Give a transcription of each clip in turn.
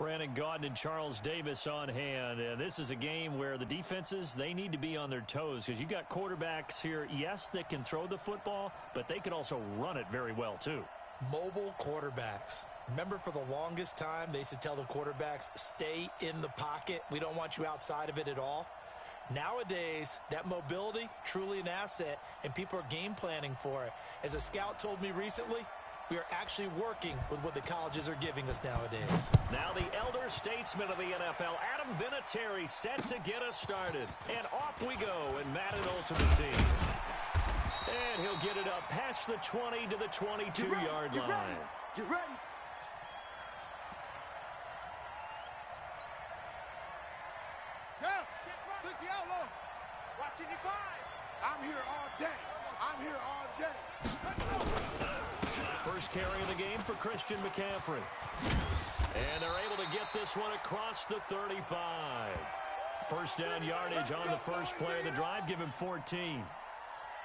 Brandon Gaudin and Charles Davis on hand. And this is a game where the defenses, they need to be on their toes because you got quarterbacks here, yes, that can throw the football, but they can also run it very well too. Mobile quarterbacks. Remember, for the longest time, they used to tell the quarterbacks, stay in the pocket. We don't want you outside of it at all. Nowadays, that mobility, truly an asset, and people are game planning for it. As a scout told me recently, we are actually working with what the colleges are giving us nowadays. Now the elder statesman of the NFL, Adam Vinatieri, set to get us started. And off we go in Madden Ultimate Team. And he'll get it up past the 20 to the 22-yard line. Get ready. Yeah, 60 outlaw. Watching you five. I'm here all day. I'm here all day. Let's go. First carry of the game for Christian McCaffrey. And they're able to get this one across the 35. First down yardage on the first play of the drive. Give him 14.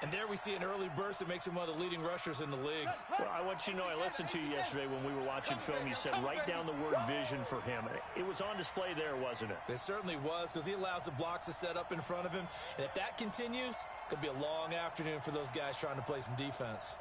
And there we see an early burst that makes him one of the leading rushers in the league. Well, I want you to know, I listened to you yesterday when we were watching film. You said write down the word vision for him. It was on display there, wasn't it? It certainly was, because he allows the blocks to set up in front of him. And if that continues, it could be a long afternoon for those guys trying to play some defense.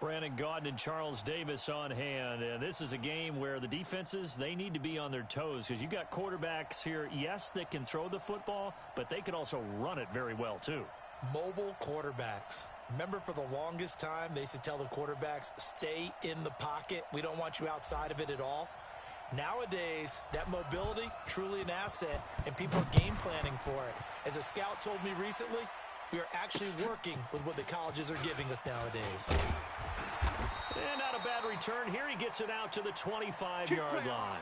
Brandon Gaudin and Charles Davis on hand. And this is a game where the defenses, they need to be on their toes because you got quarterbacks here, yes, that can throw the football, but they can also run it very well too. Mobile quarterbacks. Remember, for the longest time, they used to tell the quarterbacks, stay in the pocket. We don't want you outside of it at all. Nowadays, that mobility, truly an asset, and people are game planning for it. As a scout told me recently, we are actually working with what the colleges are giving us nowadays. And not a bad return here. He gets it out to the 25-yard line.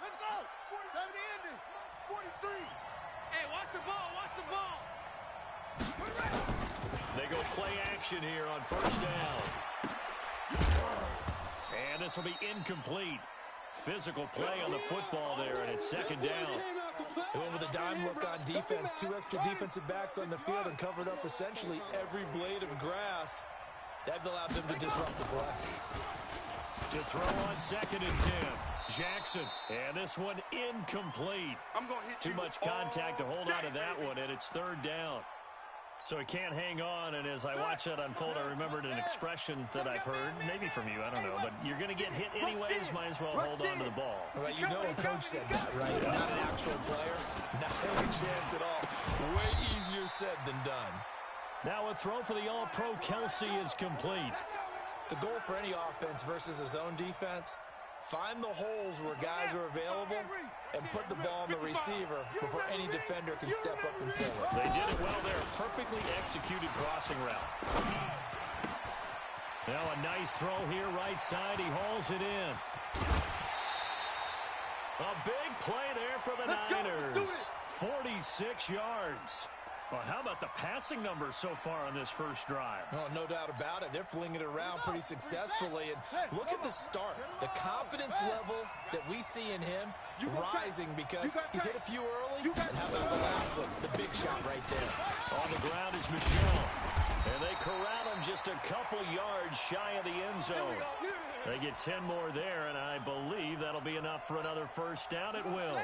Let's go. 47 ending. 43. Hey, watch the ball. Watch the ball. They go play action here on first down. And this will be incomplete. Physical play on the football there, and it's second down. They went with a dime look on defense. 2 extra defensive backs on the field and covered up essentially every blade of grass. That allowed them to disrupt the play. To throw on 2nd and 10. Jackson. And this one incomplete. I'm gonna hit Too much contact to hold on to that one, and it's 3rd down. So he can't hang on, and as I watch that unfold, I remembered an expression that I've heard, maybe from you, I don't know, but you're going to get hit anyways, might as well hold on to the ball. Well, you know a coach said that, right? Not an actual player. Not any chance at all. Way easier said than done. Now a throw for the All-Pro Kelsey is complete. The goal for any offense versus his own defense, find the holes where guys are available and put the ball on the receiver before any defender can step up and fill it. They did it well there. Perfectly executed crossing route. Now a nice throw here right side. He hauls it in. A big play there for the Niners. 46 yards. Well, how about the passing numbers so far on this first drive? Oh, no doubt about it. They're flinging it around pretty successfully. And look at the start. The confidence level that we see in him rising because he's hit a few early. And how about the last one? The big shot right there. On the ground is Michelle. And they corral him just a couple yards shy of the end zone. They get 10 more there, and I believe that'll be enough for another first down. It will.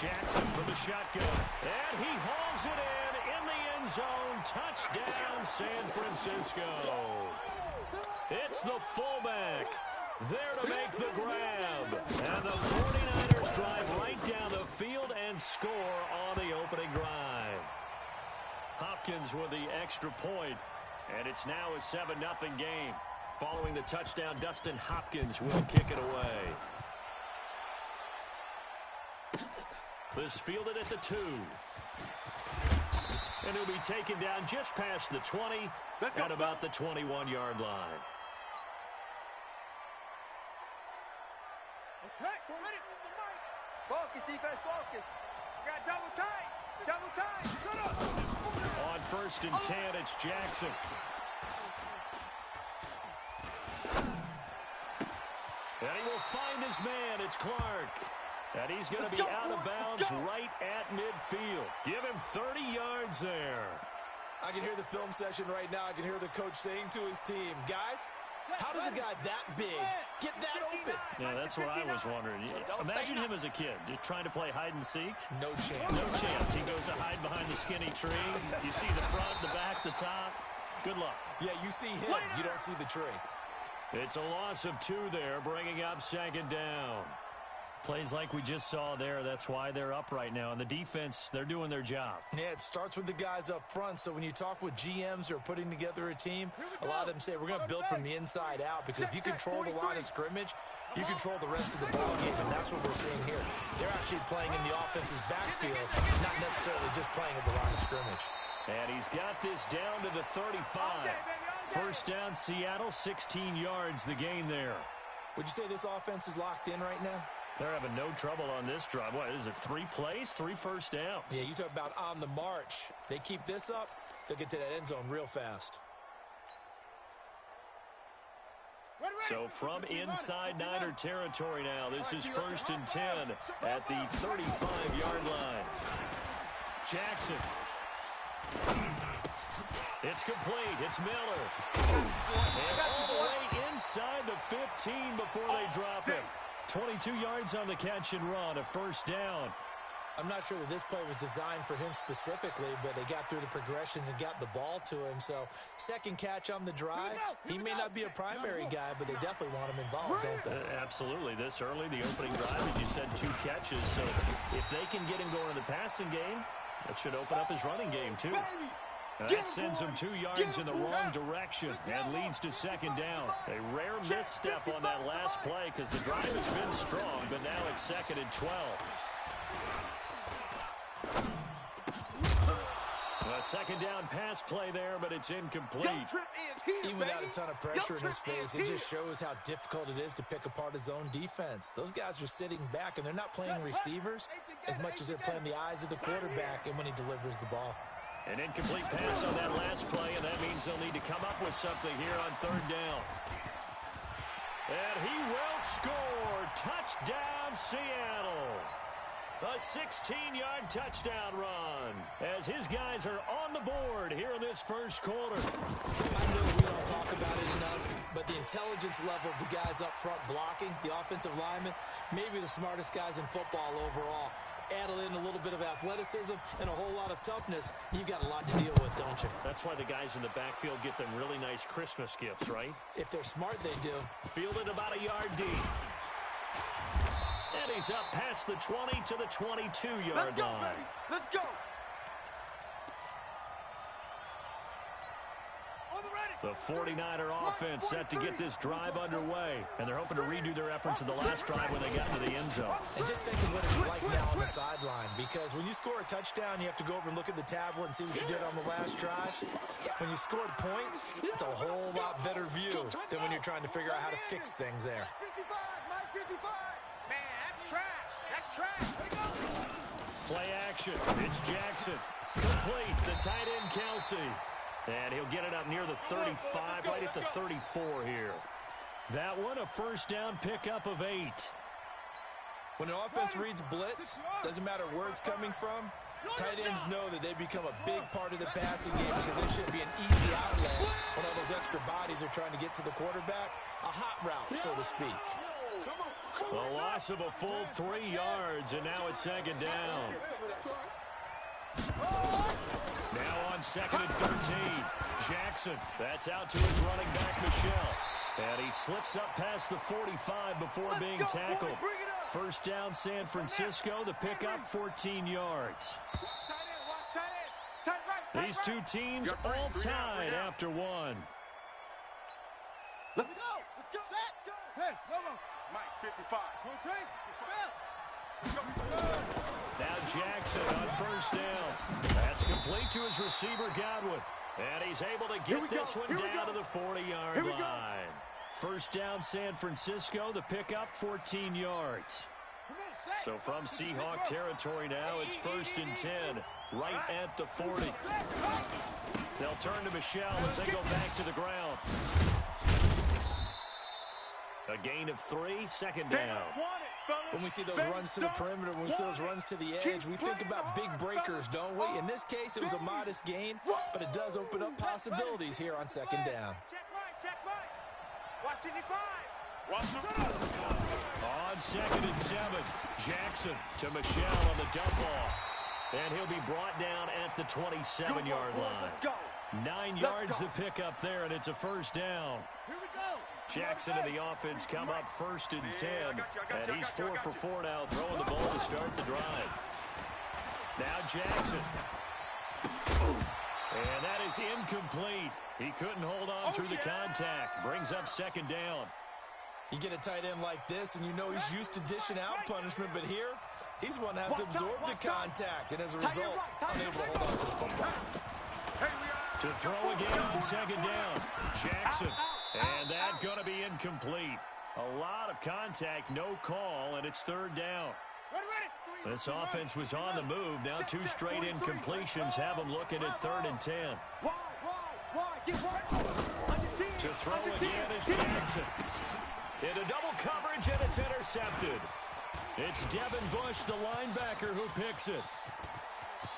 Jackson from the shotgun. And he hauls it in the end zone. Touchdown, San Francisco. It's the fullback there to make the grab. And the 49ers drive right down the field and score on the opening drive. Hopkins with the extra point, and it's now a 7-0 game. Following the touchdown, Dustin Hopkins will kick it away. This fielded at the 2. And he'll be taken down just past the 20 at about the 21-yard line. Okay, ready. Focus, defense, focus. We got double tight. Double tight. Shut up. On 1st and 10, it's Jackson. And he will find his man. It's Clark. And he's going to be out of bounds right at midfield. Give him 30 yards there. I can hear the film session right now. I can hear the coach saying to his team, guys, how does a guy that big get that open? Yeah, that's what I was wondering. Imagine him as a kid, just trying to play hide and seek. No chance. No chance. He goes to hide behind the skinny tree. You see the front, the back, the top. Good luck. Yeah, you see him. You don't see the tree. It's a loss of 2 there, bringing up 2nd down. Plays like we just saw there. That's why they're up right now. And the defense, they're doing their job. Yeah, it starts with the guys up front. So when you talk with GMs who are putting together a team, a lot of them say we're going to build from the inside out, because if you control the line of scrimmage, you control the rest of the ball game, and that's what we're seeing here. They're actually playing in the offense's backfield, not necessarily just playing at the line of scrimmage. And he's got this down to the 35. First down, Seattle, 16 yards the gain there. Would you say this offense is locked in right now? They're having no trouble on this drive. What is it, 3 plays, 3 first downs? Yeah, you talk about on the march. They keep this up, they'll get to that end zone real fast. So from inside Niner territory now, this is 1st and 10 at the 35-yard line. Jackson. It's complete. It's Miller. And all the way inside the 15 before they drop him. 22 yards on the catch and run, a first down. I'm not sure that this play was designed for him specifically, but they got through the progressions and got the ball to him. So, second catch on the drive. He may not be a primary guy, but they definitely want him involved, don't they? Absolutely. This early, the opening drive, as you said, 2 catches. So, if they can get him going in the passing game, that should open up his running game, too. That sends him 2 yards in the wrong direction and leads to 2nd down. A rare misstep on that last play because the drive has been strong, but now it's 2nd and 12. A 2nd down pass play there, but it's incomplete. Even without a ton of pressure in his face, it just shows how difficult it is to pick apart his own defense. Those guys are sitting back, and they're not playing receivers as much as they're playing the eyes of the quarterback and when he delivers the ball. An incomplete pass on that last play, and that means they'll need to come up with something here on 3rd down. And he will score. Touchdown, Seattle. A 16-yard touchdown run as his guys are on the board here in this first quarter. I know we don't talk about it enough, but the intelligence level of the guys up front blocking, the offensive linemen, maybe the smartest guys in football overall. Add in a little bit of athleticism and a whole lot of toughness, you've got a lot to deal with, don't you? That's why the guys in the backfield get them really nice Christmas gifts, right? If they're smart, they do. Fielded about a yard deep. And he's up past the 20 to the 22-yard line. Baby. Let's go. The 49er offense set to get this drive underway. And they're hoping to redo their efforts in the last drive when they got to the end zone. And just think of what it's like now on the sideline. Because when you score a touchdown, you have to go over and look at the tablet and see what you did on the last drive. When you scored points, it's a whole lot better view than when you're trying to figure out how to fix things there. 55, 55. Man, that's trash. That's trash. Play action. It's Jackson. Complete. The tight end, Kelsey. And he'll get it up near the 35, right at the 34 here. That one, a first down pickup of 8. When an offense reads blitz, doesn't matter where it's coming from, tight ends know that they become a big part of the passing game because it should be an easy outlet when all those extra bodies are trying to get to the quarterback. A hot route, so to speak. A loss of a full 3 yards, and now it's second down. Now on second and 13. Jackson, that's out to his running back, Michelle. And he slips up past the 45 before being tackled. First down, San Francisco. The pickup, 14 yards. These two teams all tied after one. Let's go. Let's go. Set. Go. Hey, Lobo. Mike, 55. Rotate. Now Jackson on first down. That's complete to his receiver, Godwin. And he's able to get this one down to the 40-yard line. First down, San Francisco. The pickup, 14 yards. So from Seahawk territory now, it's first and 10, right at the 40. They'll turn to Michelle as they go back to the ground. A gain of 3, second down. When we see those runs to the perimeter, when we see those runs to the edge, we think about big breakers, don't we? In this case, it was a modest gain, but it does open up possibilities here on second down. On second and 7, Jackson to Michelle on the dump off. And he'll be brought down at the 27-yard line. 9 yards to pick up there, and it's a first down. Jackson and the offense come up first and 10. And he's 4 for 4 now, throwing the ball to start the drive. Now Jackson. And that is incomplete. He couldn't hold on through the contact. Brings up second down. You get a tight end like this, and you know he's used to dishing out punishment, but here, he's one to have to absorb the contact, and as a result, unable to hold on to the football. To throw again on second down. Jackson. And that's going to be incomplete. A lot of contact, no call, and it's third down. This offense was on the move. Now 2 straight incompletions have them looking at third and 10. To throw again is Jackson. Into double coverage, and it's intercepted. It's Devin Bush, the linebacker, who picks it.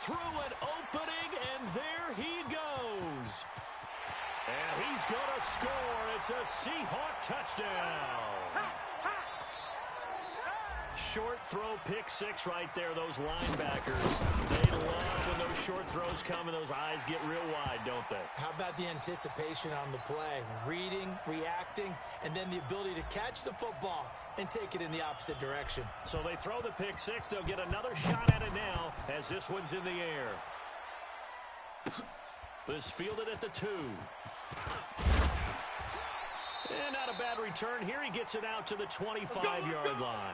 Through an opening, and there he goes. And he's going to score. It's a Seahawk touchdown. Short throw, pick 6 right there, those linebackers. They love when those short throws come and those eyes get real wide, don't they? How about the anticipation on the play? Reading, reacting, and then the ability to catch the football and take it in the opposite direction. So they throw the pick 6. They'll get another shot at it now as this one's in the air. This fielded at the 2. And not a bad return here. He gets it out to the 25-yard line.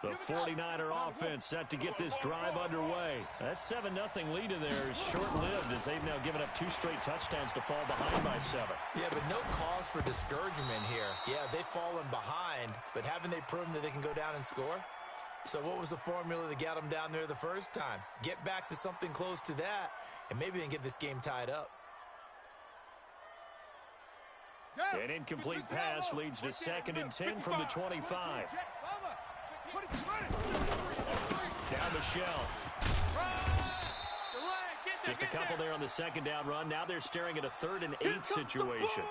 The 49er offense set to get this drive underway. That 7-0 lead in there is short-lived as they've now given up 2 straight touchdowns to fall behind by 7. Yeah, but no cause for discouragement here. Yeah, they've fallen behind, but haven't they proven that they can go down and score? So what was the formula that got them down there the first time? Get back to something close to that, and maybe they can get this game tied up. An incomplete pass leads to second and 10 from the 25. Now Michelle. Just a couple there on the second down run. Now they're staring at a 3rd and 8 situation.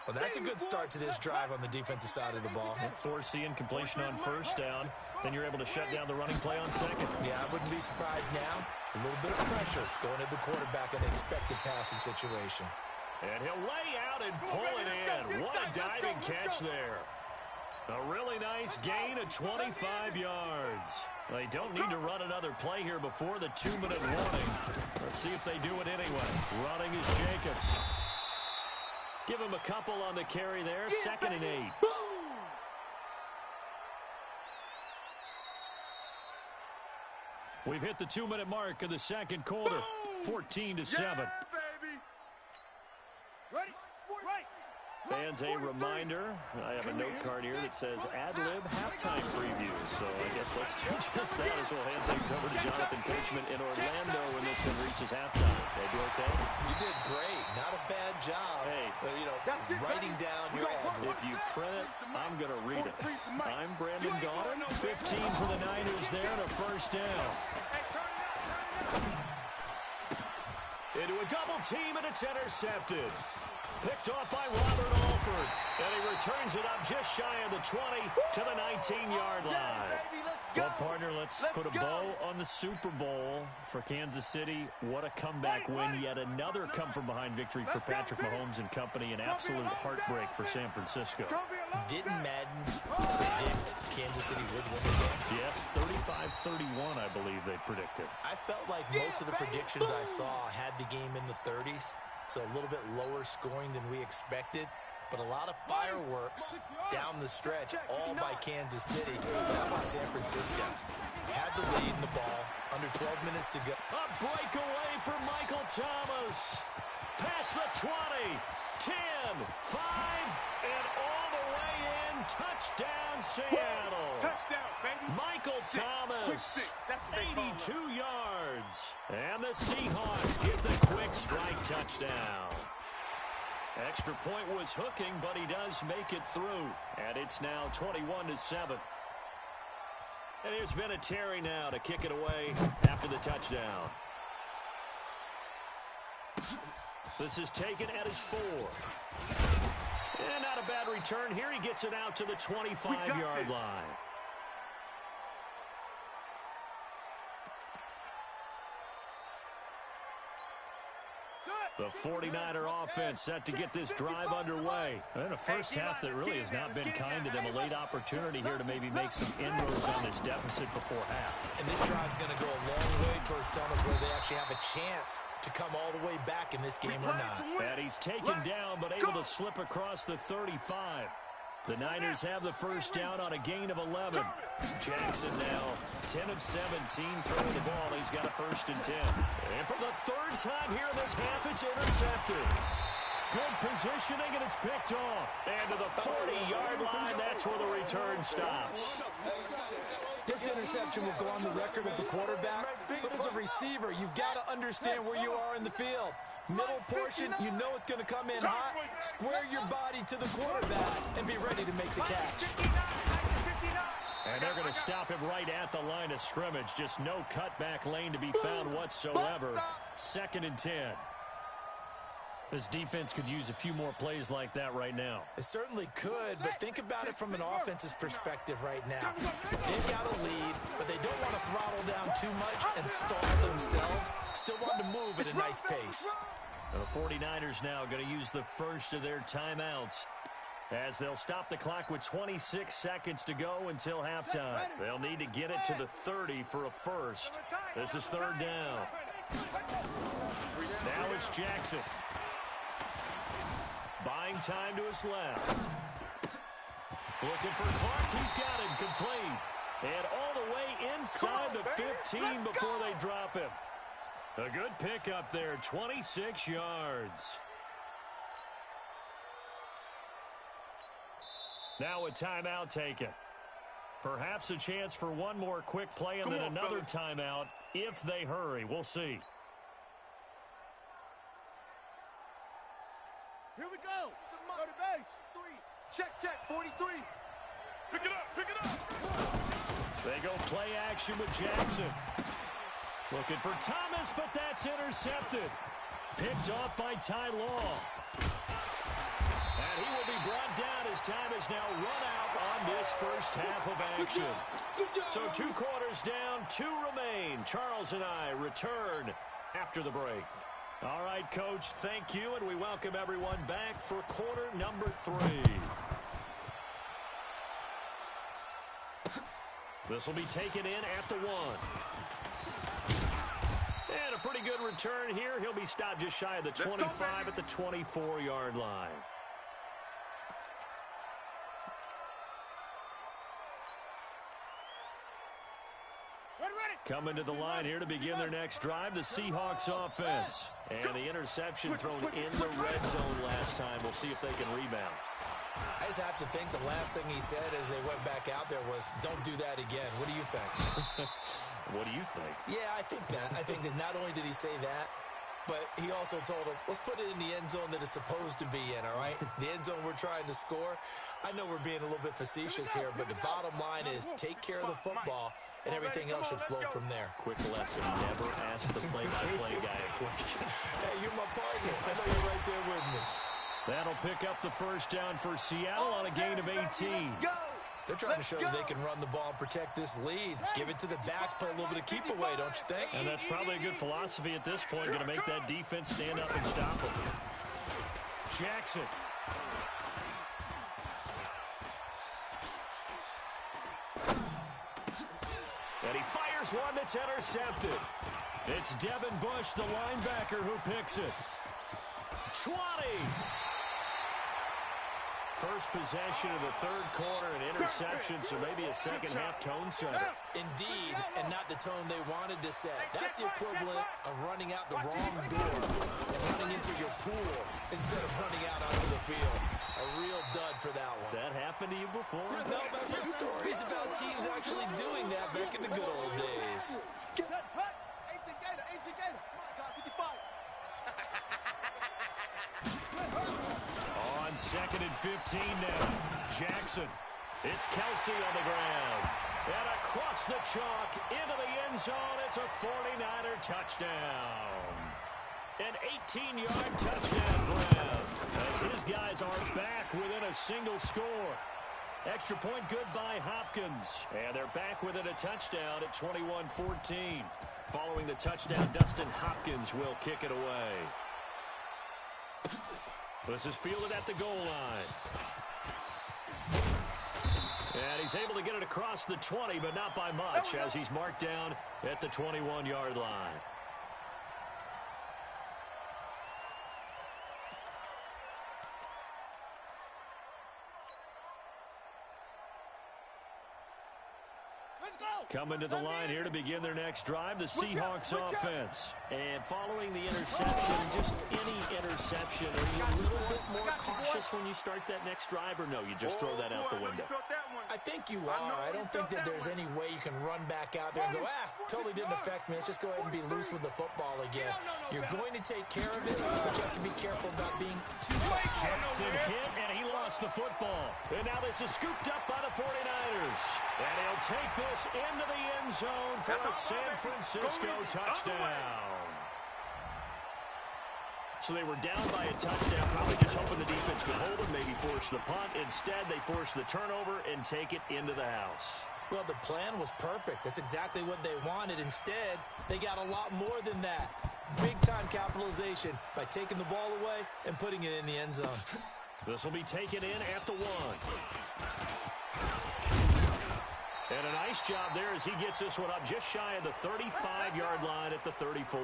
Well, that's a good start to this drive on the defensive side of the ball. Force the incompletion on first down. Then you're able to shut down the running play on second. Yeah, I wouldn't be surprised now. A little bit of pressure going at the quarterback in the expected passing situation. And he'll lay out and pull it in. What a diving catch there. A really nice gain of 25 yards. They don't need to run another play here before the 2-minute warning. Let's see if they do it anyway. Running is Jacobs. Give him a couple on the carry there. Second and 8. We've hit the 2-minute mark of the second quarter. 14-7. Ready? Right. Fans, a reminder, I have a note card here that says ad-lib halftime preview. So I guess let's do just that as we'll hand things over to Jonathan Pitchman in Orlando when this one reaches halftime. They do okay? You did great. Not a bad job. Hey, writing down your ad-lib. if you print it, I'm going to read it. I'm Brandon Gaudin. 15 for the Niners there and a first down. Into a double team, and it's intercepted. Picked off by Robert Alford. And he returns it up just shy of the 20 to the 19-yard line. Well, partner, let's put a bow on the Super Bowl for Kansas City. What a comeback win. Yet another come-from-behind victory for Patrick Mahomes and company. An absolute heartbreak for San Francisco. Didn't Madden predict Kansas City would win the game? Yes, 35-31, I believe they predicted. I felt like most of the predictions I saw had the game in the 30s, so a little bit lower scoring than we expected. But a lot of fireworks down the stretch, all by Kansas City. How about San Francisco? Had the lead in the ball, under 12 minutes to go. A breakaway for Michael Thomas. Past the 20, 10, 5, and all the way in. Touchdown, Seattle. Touchdown, baby. Michael Thomas, 82 yards. And the Seahawks get the quick strike touchdown. Extra point was hooking, but he does make it through. And it's now 21-7. And here's Vinatieri now to kick it away after the touchdown. This is taken at his 4. And not a bad return here. He gets it out to the 25-yard line. The 49er offense set to get this drive underway. And a first half that really has not been kind to them. A late opportunity here to maybe make some inroads on this deficit before half. And this drive's going to go a long way towards telling us whether they actually have a chance to come all the way back in this game or not. And he's taken down, but able to slip across the 35. The Niners have the first down on a gain of 11. Jackson now 10 of 17 throwing the ball. He's got a 1st and 10. And for the 3rd time here in this half, it's intercepted. Good positioning, and it's picked off. And to the 40-yard line, that's where the return stops. This interception will go on the record of the quarterback, but as a receiver, you've got to understand where you are in the field. Middle portion, you know it's going to come in hot. Square your body to the quarterback and be ready to make the catch. And they're going to stop him right at the line of scrimmage. Just no cutback lane to be found whatsoever. 2nd and 10. This defense could use a few more plays like that right now. It certainly could, but think about it from an offense's perspective right now. They've got a lead, but they don't want to throttle down too much and stall themselves. Still want to move at a nice pace. The 49ers now going to use the first of their timeouts as they'll stop the clock with 26 seconds to go until halftime. They'll need to get it to the 30 for a first. This is 3rd down. Now it's Jackson. Buying time to his left. Looking for Clark. He's got it complete. And all the way inside the 15 before they drop him. A good pickup there, 26 yards. Now a timeout taken. Perhaps a chance for one more quick play and then another timeout if they hurry. We'll see. Here we go. Go to base. 3. Check, 43. Pick it up. They go play action with Jackson. Looking for Thomas, but that's intercepted. Picked off by Ty Law. And he will be brought down as time is now run out on this first half of action. So 2 quarters down, 2 remain. Charles and I return after the break. All right, Coach, thank you, and we welcome everyone back for quarter number 3. This will be taken in at the 1. And a pretty good return here. He'll be stopped just shy of the 25 at the 24-yard line. Coming to the line here to begin their next drive, the Seahawks offense. And the interception thrown in the red zone last time. We'll see if they can rebound. I just have to think the last thing he said as they went back out there was, don't do that again. What do you think? What do you think? Yeah, I think that. I think that not only did he say that, but he also told him, let's put it in the end zone that it's supposed to be in, all right? The end zone we're trying to score. I know we're being a little bit facetious here, but the bottom line is take care of the football and everything else should flow from there. Quick lesson, never ask the play-by-play guy a question. Hey, you're my partner. I know you're right there with me. That'll pick up the first down for Seattle on a gain of 18. They're trying to show that they can run the ball and protect this lead. Give it to the backs, play a little bit of keep away, don't you think? And that's probably a good philosophy at this point, going to make that defense stand up and stop them. Jackson. And he fires one that's intercepted. It's Devin Bush, the linebacker, who picks it. 20. First possession of the third quarter, an interception, so maybe a second-half tone setter. Indeed, and not the tone they wanted to set. That's the equivalent of running out the wrong door and running into your pool instead of running out onto the field. A real dud for that one. Has that happened to you before? No, but I've heard stories about teams actually doing that back in the good old days. On 2nd and 15 now. Jackson. It's Kelsey on the ground. And across the chalk into the end zone. It's a 49er touchdown. An 18-yard touchdown grab as his guys are back within a single score. Extra point good by Hopkins. And they're back within a touchdown at 21-14. Following the touchdown, Dustin Hopkins will kick it away. This is fielded at the goal line. And he's able to get it across the 20, but not by much, as he's marked down at the 21-yard line. Coming to the line here to begin their next drive, the Seahawks offense. And following the interception, just any interception, are you a little bit more cautious when you start that next drive, or no, you just throw that out the window? I think you are. I don't think that there's any way you can run back out there and go, totally didn't affect me. Let's just go ahead and be loose with the football again. You're going to take care of it, but you have to be careful about being too cautious. Jackson hit, and he lost the football. And now this is scooped up by the 49ers. And he'll take this into the end zone for a San Francisco touchdown. So they were down by a touchdown, probably just hoping the defense could hold them, maybe force the punt. Instead, they force the turnover and take it into the house. Well, the plan was perfect. That's exactly what they wanted. Instead, they got a lot more than that. Big-time capitalization by taking the ball away and putting it in the end zone. This will be taken in at the 1. And a nice job there as he gets this one up just shy of the 35-yard line at the 34.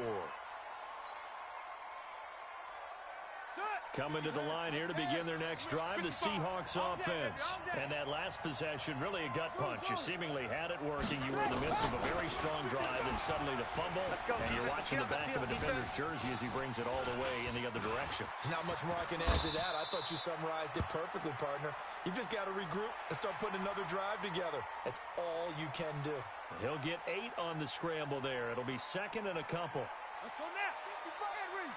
Coming to the line here to begin their next drive, the Seahawks offense. And that last possession, really a gut punch. You seemingly had it working. You were in the midst of a very strong drive, and suddenly the fumble, and you're watching the back of a defender's jersey as he brings it all the way in the other direction. There's not much more I can add to that. I thought you summarized it perfectly, partner. You've just got to regroup and start putting another drive together. That's all you can do. He'll get 8 on the scramble there. It'll be 2nd and a couple. Let's go now. 55,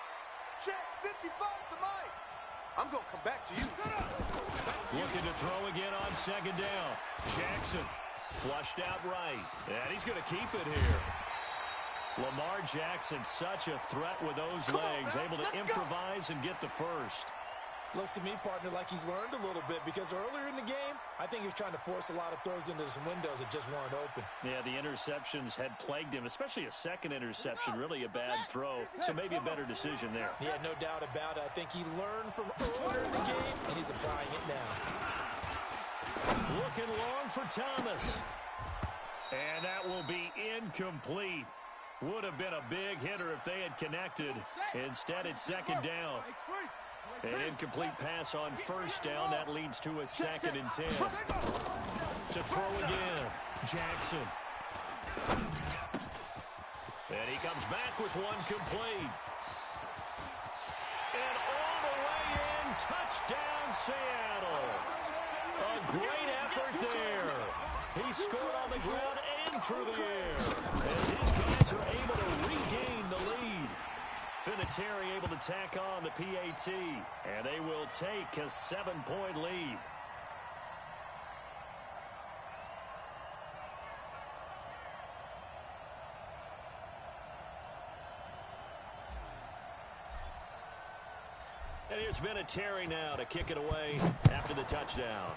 check 55 to Mike. I'm going to come back to you. Looking to throw again on 2nd down. Jackson flushed out right. And he's going to keep it here. Lamar Jackson, such a threat with those legs, able to improvise and get the first. Looks to me, partner, like he's learned a little bit, because earlier in the game, I think he was trying to force a lot of throws into some windows that just weren't open. Yeah, the interceptions had plagued him, especially a second interception, really a bad throw, so maybe a better decision there. Yeah, no doubt about it. I think he learned from earlier in the game, and he's applying it now. Looking long for Thomas. And that will be incomplete. Would have been a big hitter if they had connected. Instead, it's 2nd down. An incomplete pass on 1st down. That leads to a 2nd and 10. To throw again. Jackson. And he comes back with one complete. And all the way in. Touchdown, Seattle. A great effort there. He scored on the ground and through the air. As his guys are able to regain the lead. Vinatieri able to tack on the PAT, and they will take a 7-point lead. And here's Vinatieri now to kick it away after the touchdown.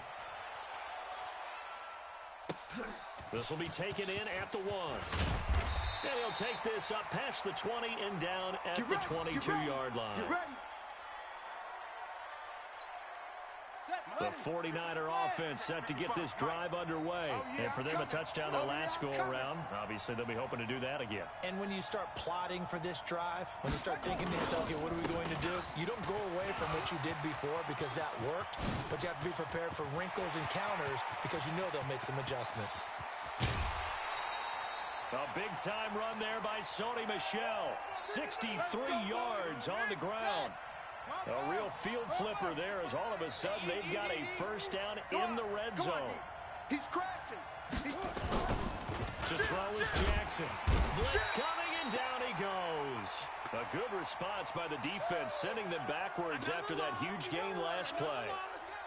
This will be taken in at the 1. And he'll take this up past the 20 and down at the 22-yard line. The 49er offense set to get this drive underway. And for them, a touchdown their last go-around. Obviously, they'll be hoping to do that again. And when you start plotting for this drive, when you start thinking to yourself, okay, what are we going to do? You don't go away from what you did before because that worked, but you have to be prepared for wrinkles and counters because you know they'll make some adjustments. A big-time run there by Sony Michel. 63 yards on the ground. A real field flipper there as all of a sudden they've got a first down in the red zone. He's crashing. To throw is Jackson. Blitz coming and down he goes. A good response by the defense, sending them backwards after that huge gain last play.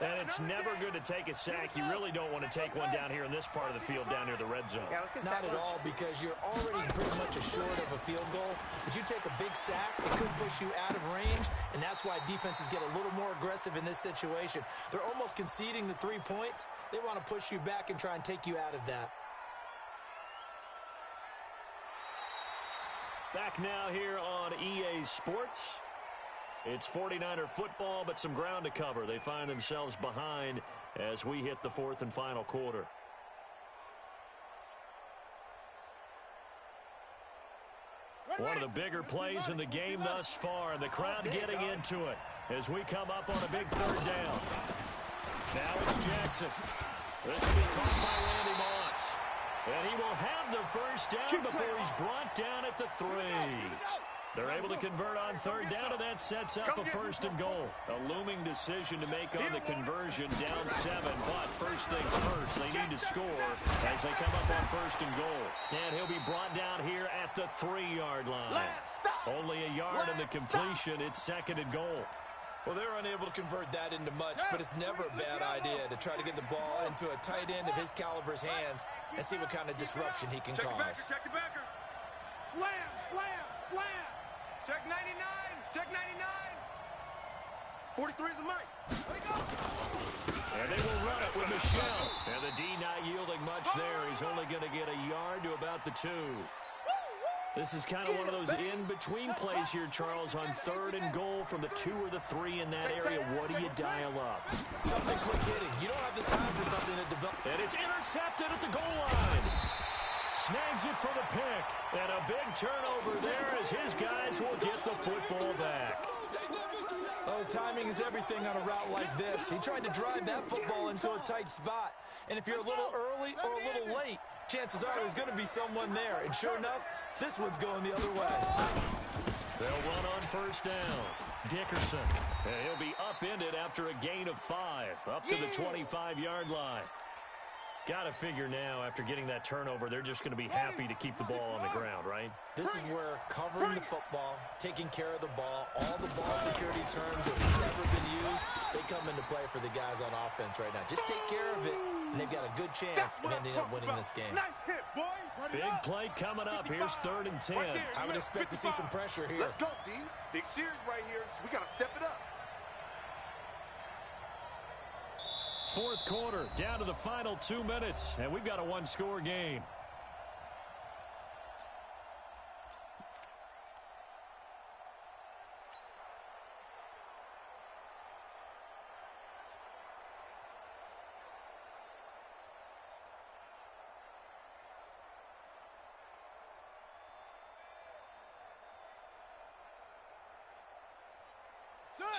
And it's never good to take a sack. You really don't want to take one down here in this part of the field down near the red zone. Yeah, let's go Not at all, because you're already pretty much assured of a field goal. But you take a big sack, it could push you out of range, and that's why defenses get a little more aggressive in this situation. They're almost conceding the 3 points. They want to push you back and try and take you out of that. Back now here on EA Sports. It's 49er football, but some ground to cover. They find themselves behind as we hit the 4th and final quarter. One of the bigger plays in the game thus far, and the crowd getting into it as we come up on a big 3rd down. Now it's Jackson. This will be caught by Randy Moss. And he will have the first down before he's brought down at the 3. They're able to convert on 3rd down, and that sets up a 1st and goal. A looming decision to make on the conversion, down 7. But first things first, they need to score as they come up on 1st and goal. And he'll be brought down here at the 3-yard line. Only a yard in the completion. It's 2nd and goal. Well, they're unable to convert that into much, but it's never a bad idea to try to get the ball into a tight end of his caliber's hands and see what kind of disruption he can cause. Check the backer. Slam, slam, slam. Check 99. Check 99. 43 is the mic. Let it go. And they will run it with Michel. And the D not yielding much there. He's only going to get a yard to about the 2. This is kind of one of those in-between plays here, Charles, on 3rd and goal from the 2 or the 3 in that area. What do you dial up? Something quick hitting. You don't have the time for something to develop. And it's intercepted at the goal line. Snags it for the pick. And a big turnover there as his guys will get the football back. Oh, timing is everything on a route like this. He tried to drive that football into a tight spot. And if you're a little early or a little late, chances are there's going to be someone there. And sure enough, this one's going the other way. They'll run on 1st down. Dickerson. And he'll be upended after a gain of 5. Up to the 25-yard line. Got to figure now, after getting that turnover, they're just going to be happy to keep the ball on the ground, right? This is where covering the football, taking care of the ball, all the ball security terms that have ever been used, they come into play for the guys on offense right now. Just take care of it, and they've got a good chance of ending up winning this game. Nice hit, boy. Big play coming up. Here's 3rd and 10. I would expect to see some pressure here. Let's go, D. Big series right here. We got to step it up. 4th quarter, down to the final 2 minutes, and we've got a 1-score game.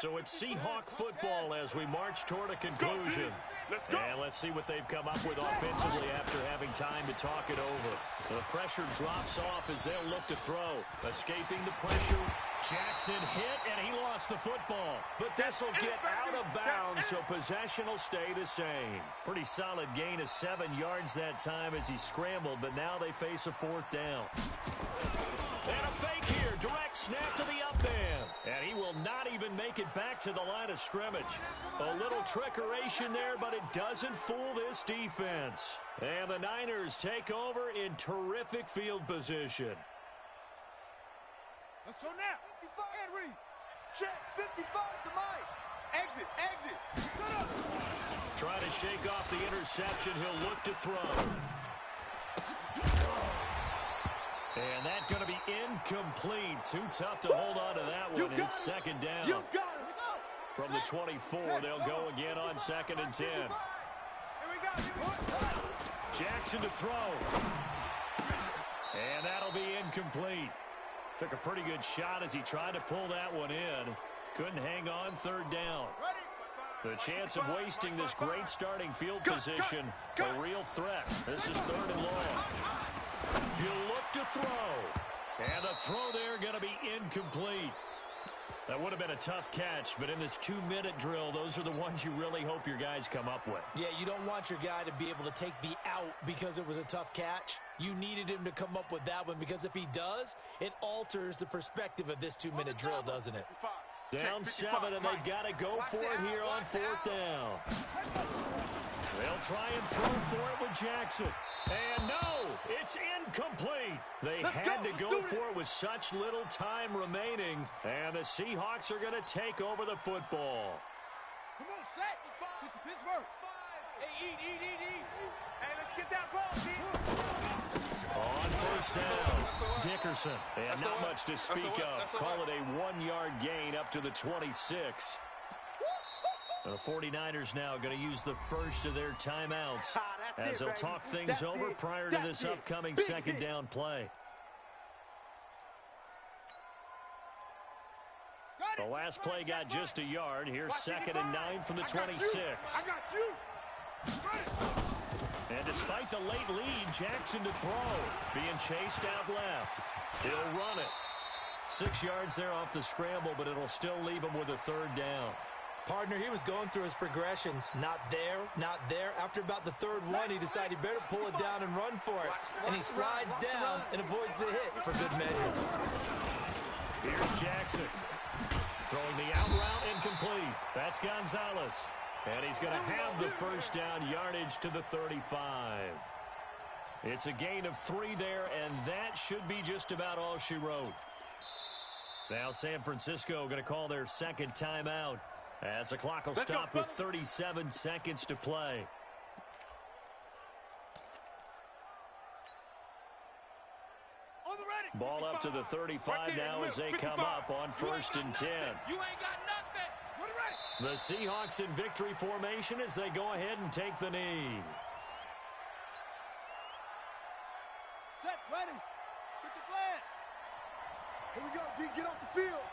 So it's Seahawk football as we march toward a conclusion. And let's see what they've come up with offensively after having time to talk it over. The pressure drops off as they'll look to throw. Escaping the pressure. Jackson hit, and he lost the football. But this will get out of bounds, so possession will stay the same. Pretty solid gain of 7 yards that time as he scrambled, but now they face a 4th down. And a fake here. Direct snap to the up man. And he will not even make it back to the line of scrimmage. A little trickeration there, but it doesn't fool this defense. And the Niners take over in terrific field position. Let's go now. And read. Check. 55 to Mike. Exit. Set up. Trying to shake off the interception. He'll look to throw. And that's going to be incomplete. Too tough to hold on to that one. It's second down. You got it. From the 24, they'll go again on 2nd and 10. Here we go. Jackson to throw. And that'll be incomplete. Took a pretty good shot as he tried to pull that one in. Couldn't hang on, 3rd down. The chance of wasting this great starting field position, a real threat. This is 3rd and long. He'll look to throw. And the throw there going to be incomplete. That would have been a tough catch, but in this 2-minute drill, those are the ones you really hope your guys come up with. Yeah, you don't want your guy to be able to take the out because it was a tough catch. You needed him to come up with that one because if he does, it alters the perspective of this 2-minute drill, doesn't it? Down 7, and they've got to go for it here on 4th down. They'll try and throw for it with Jackson. And no, it's incomplete. They had to go for it with such little time remaining. And the Seahawks are going to take over the football. Come on, set. Pittsburgh. Hey, eat. Hey, let's get that ball, On 1st down, Dickerson. And not much to speak of. Call it a 1-yard gain up to the 26. The 49ers now going to use the first of their timeouts as they'll talk things over prior to this upcoming 2nd down play. The last play got just a yard. Here's 2nd and 9 from the 26. I got you. And despite the late lead, Jackson to throw. Being chased out left. He'll run it. 6 yards there off the scramble, but it'll still leave him with a 3rd down. Partner, he was going through his progressions. Not there, not there. After about the 3rd one, he decided he better pull it down and run for it. And he slides down and avoids the hit for good measure. Here's Jackson. Throwing the out route incomplete. That's Gonzalez. And he's going to have the 1st down yardage to the 35. It's a gain of 3 there, and that should be just about all she wrote. Now San Francisco going to call their 2nd timeout. As the clock will stop with 37 seconds to play. Ball up to the 35 now as they come up on 1st and 10. You ain't got nothing. The Seahawks in victory formation as they go ahead and take the knee. Set, ready. Get the flag. Here we go, G. Get off the field.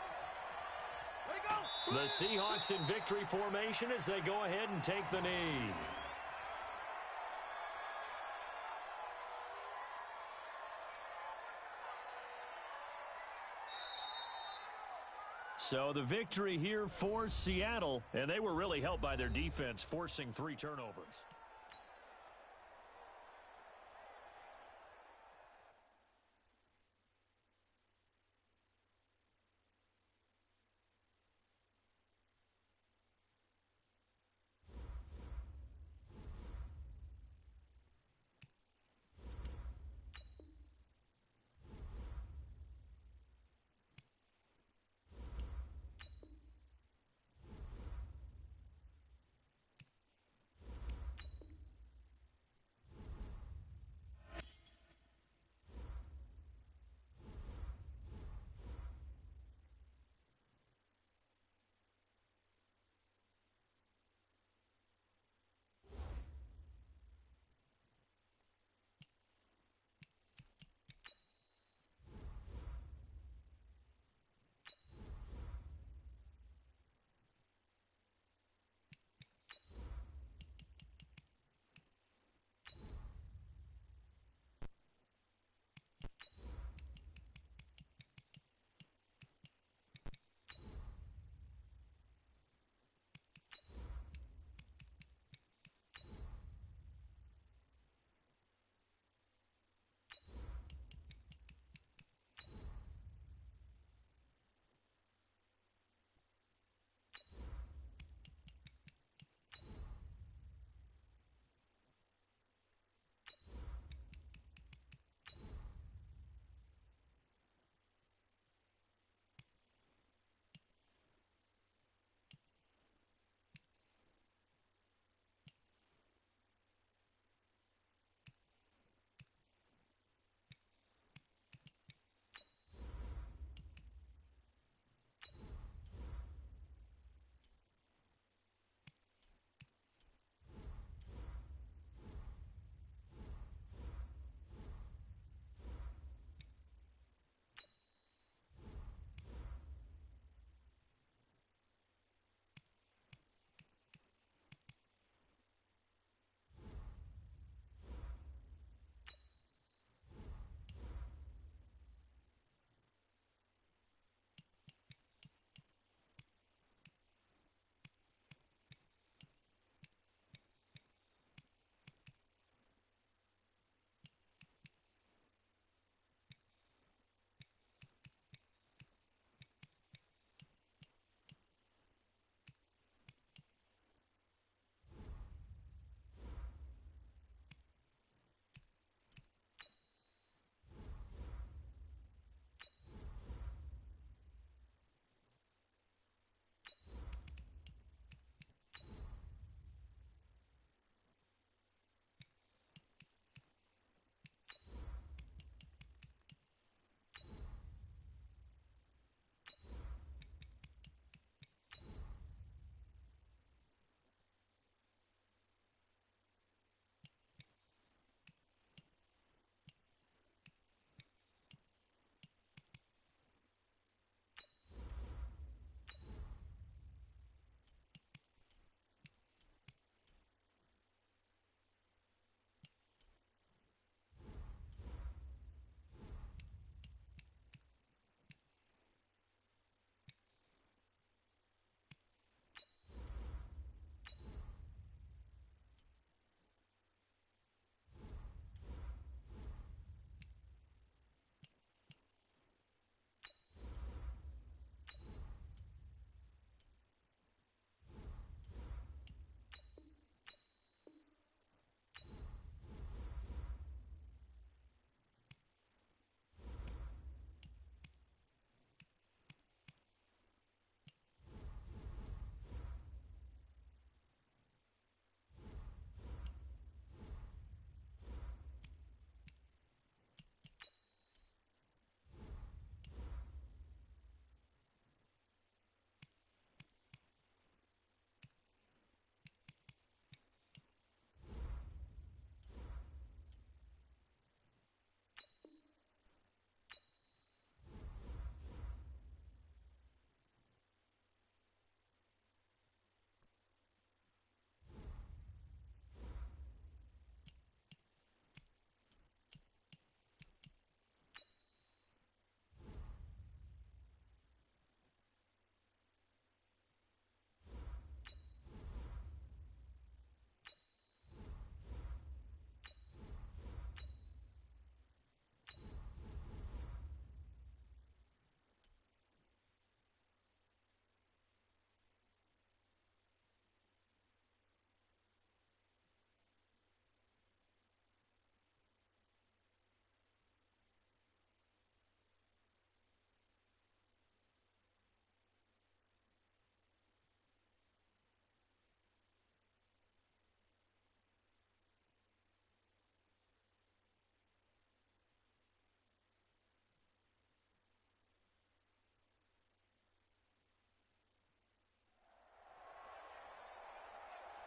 Let it go. The Seahawks in victory formation as they go ahead and take the knee. So the victory here for Seattle, and they were really helped by their defense forcing 3 turnovers.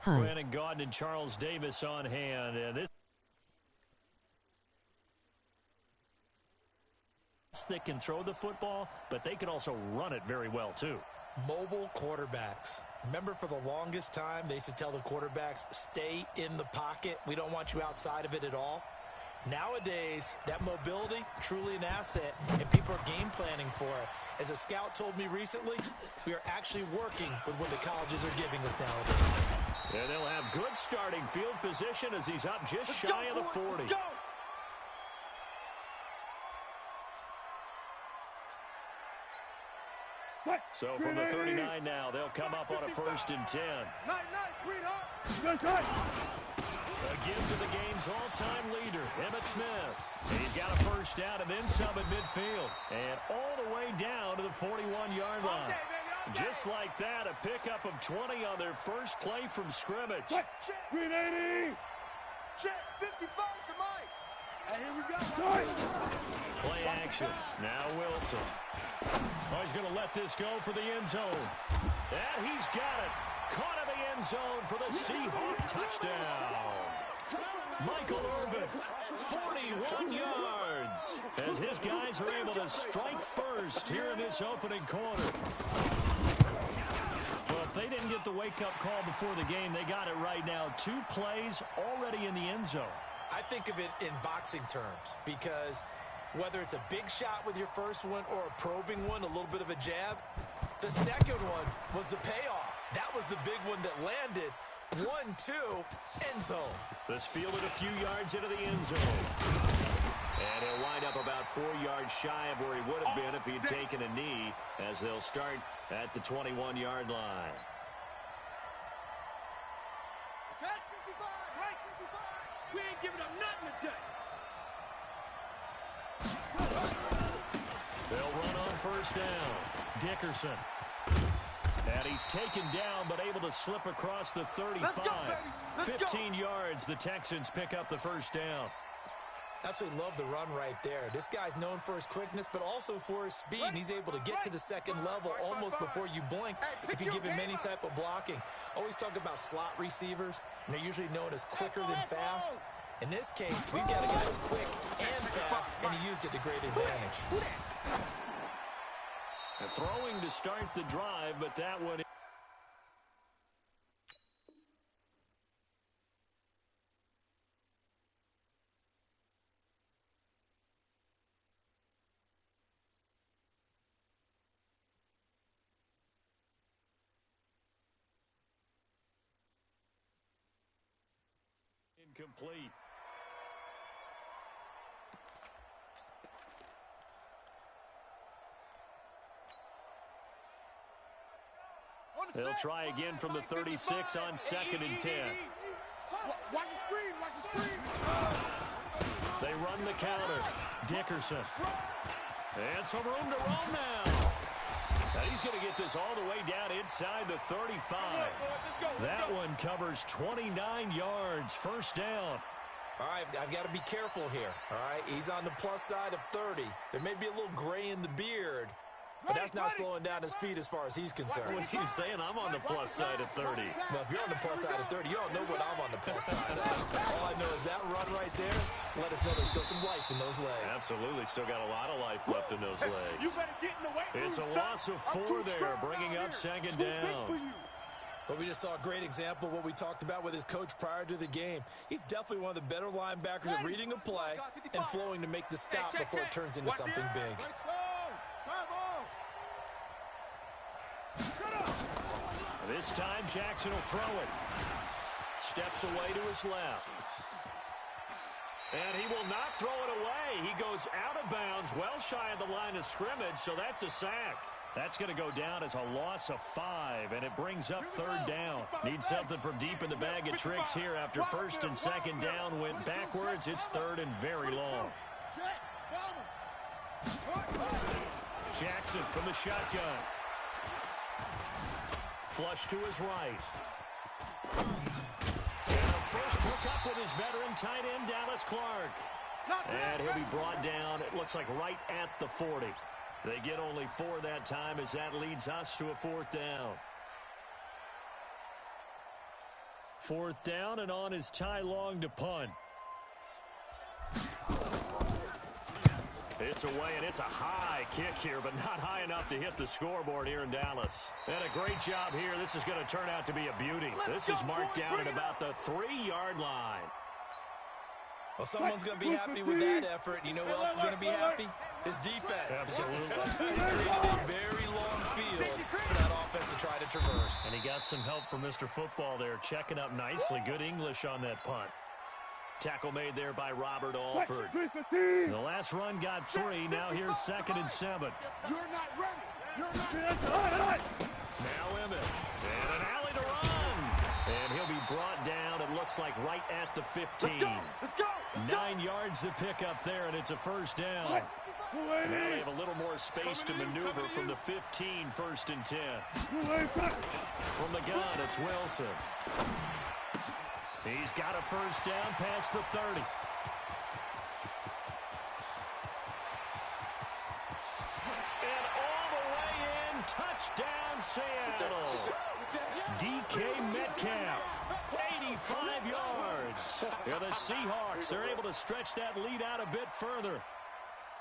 Brandon Gaudin and Charles Davis on hand. This they can throw the football, but they can also run it very well, too. Mobile quarterbacks. Remember, for the longest time, they used to tell the quarterbacks, stay in the pocket. We don't want you outside of it at all. Nowadays, that mobility, truly an asset, and people are game planning for it. As a scout told me recently, we are actually working with what the colleges are giving us nowadays. And they'll have good starting field position as he's up just shy of the 40. So from the 39 now, they'll come up on a 1st and 10. Night, sweetheart. A give to the game's all-time leader, Emmitt Smith. And he's got a first down and then some at midfield. And all the way down to the 41-yard line. Just like that, a pickup of 20 on their first play from scrimmage. Green 80. Check 55 to Mike. And here we go. Play action. Now Wilson. Oh, he's going to let this go for the end zone. And he's got it. Caught in the end zone for the Seahawk touchdown. Michael Irvin, 41 yards. As his guys are able to strike first here in this opening quarter. Well, if they didn't get the wake-up call before the game, they got it right now. 2 plays already in the end zone. I think of it in boxing terms because whether it's a big shot with your first one or a probing one, a little bit of a jab, the second one was the payoff. That was the big one that landed. 1-2, end zone. This fielded a few yards into the end zone. And he'll wind up about 4 yards shy of where he would have been if he had taken a knee, as they'll start at the 21-yard line. Right 55. We ain't giving up nothing today. They'll run on first down. Dickerson. And he's taken down, but able to slip across the 35. Let's go, baby. Let's 15 yards, the Texans pick up the first down. Absolutely love the run right there. This guy's known for his quickness, but also for his speed. And he's able to get to the second level almost before you blink if you give him any type of blocking. Always talk about slot receivers, and they're usually known as quicker than fast. In this case, we've got a guy who's quick and fast, and he used it to great advantage. Throwing to start the drive, but that one... incomplete. They'll try again from the 36 on 2nd and 10. Watch the screen. They run the counter. Dickerson. And some room to roam now. And he's going to get this all the way down inside the 35. That one covers 29 yards. First down. All right, I've got to be careful here. All right, he's on the plus side of 30. There may be a little gray in the beard, but that's not slowing down his speed as far as he's concerned. What he's saying, I'm on the plus side of 30. Well, if you're on the plus side of 30, you don't know what I'm on the plus side of. All I know is that run right there let us know there's still some life in those legs. Absolutely, still got a lot of life left in those legs. You better get in the weight room, It's a son. loss of 4 there, bringing up 2nd down. But we just saw a great example of what we talked about with his coach prior to the game. He's definitely one of the better linebackers at reading a play and flowing to make the stop before it turns into something big. This time, Jackson will throw it. Steps away to his left. And he will not throw it away. He goes out of bounds, well shy of the line of scrimmage, so that's a sack. That's going to go down as a loss of 5, and it brings up 3rd down. Need something from deep in the bag of tricks here after 1st and 2nd down went backwards. It's 3rd and very long. Jackson from the shotgun. Flush to his right. And a first hook up with his veteran tight end, Dallas Clark. And he'll be brought down, it looks like right at the 40. They get only 4 that time as that leads us to a 4th down. 4th down and on is Ty Long to punt. It's away, and it's a high kick here, but not high enough to hit the scoreboard here in Dallas. And a great job here. This is going to turn out to be a beauty. This is marked down at about the 3-yard line. Well, someone's going to be happy with that effort. You know who else is going to be happy? His defense. Absolutely. He created a very long field for that offense to try to traverse. And he got some help from Mr. Football there, checking up nicely. Good English on that punt. Tackle made there by Robert Alford. The last run got 3. Now here's 2nd and 7. You're not ready. You're not ready. Now Emmett. And an alley to run. And he'll be brought down, it looks like, right at the 15. Let's go. 9 yards to pick up there, and it's a 1st down. Now they have a little more space to maneuver from the 15, 1st and 10. From the gun, it's Wilson. He's got a 1st down past the 30. And all the way in, touchdown Seattle. DK Metcalf, 85 yards. Yeah, the Seahawks, they're able to stretch that lead out a bit further.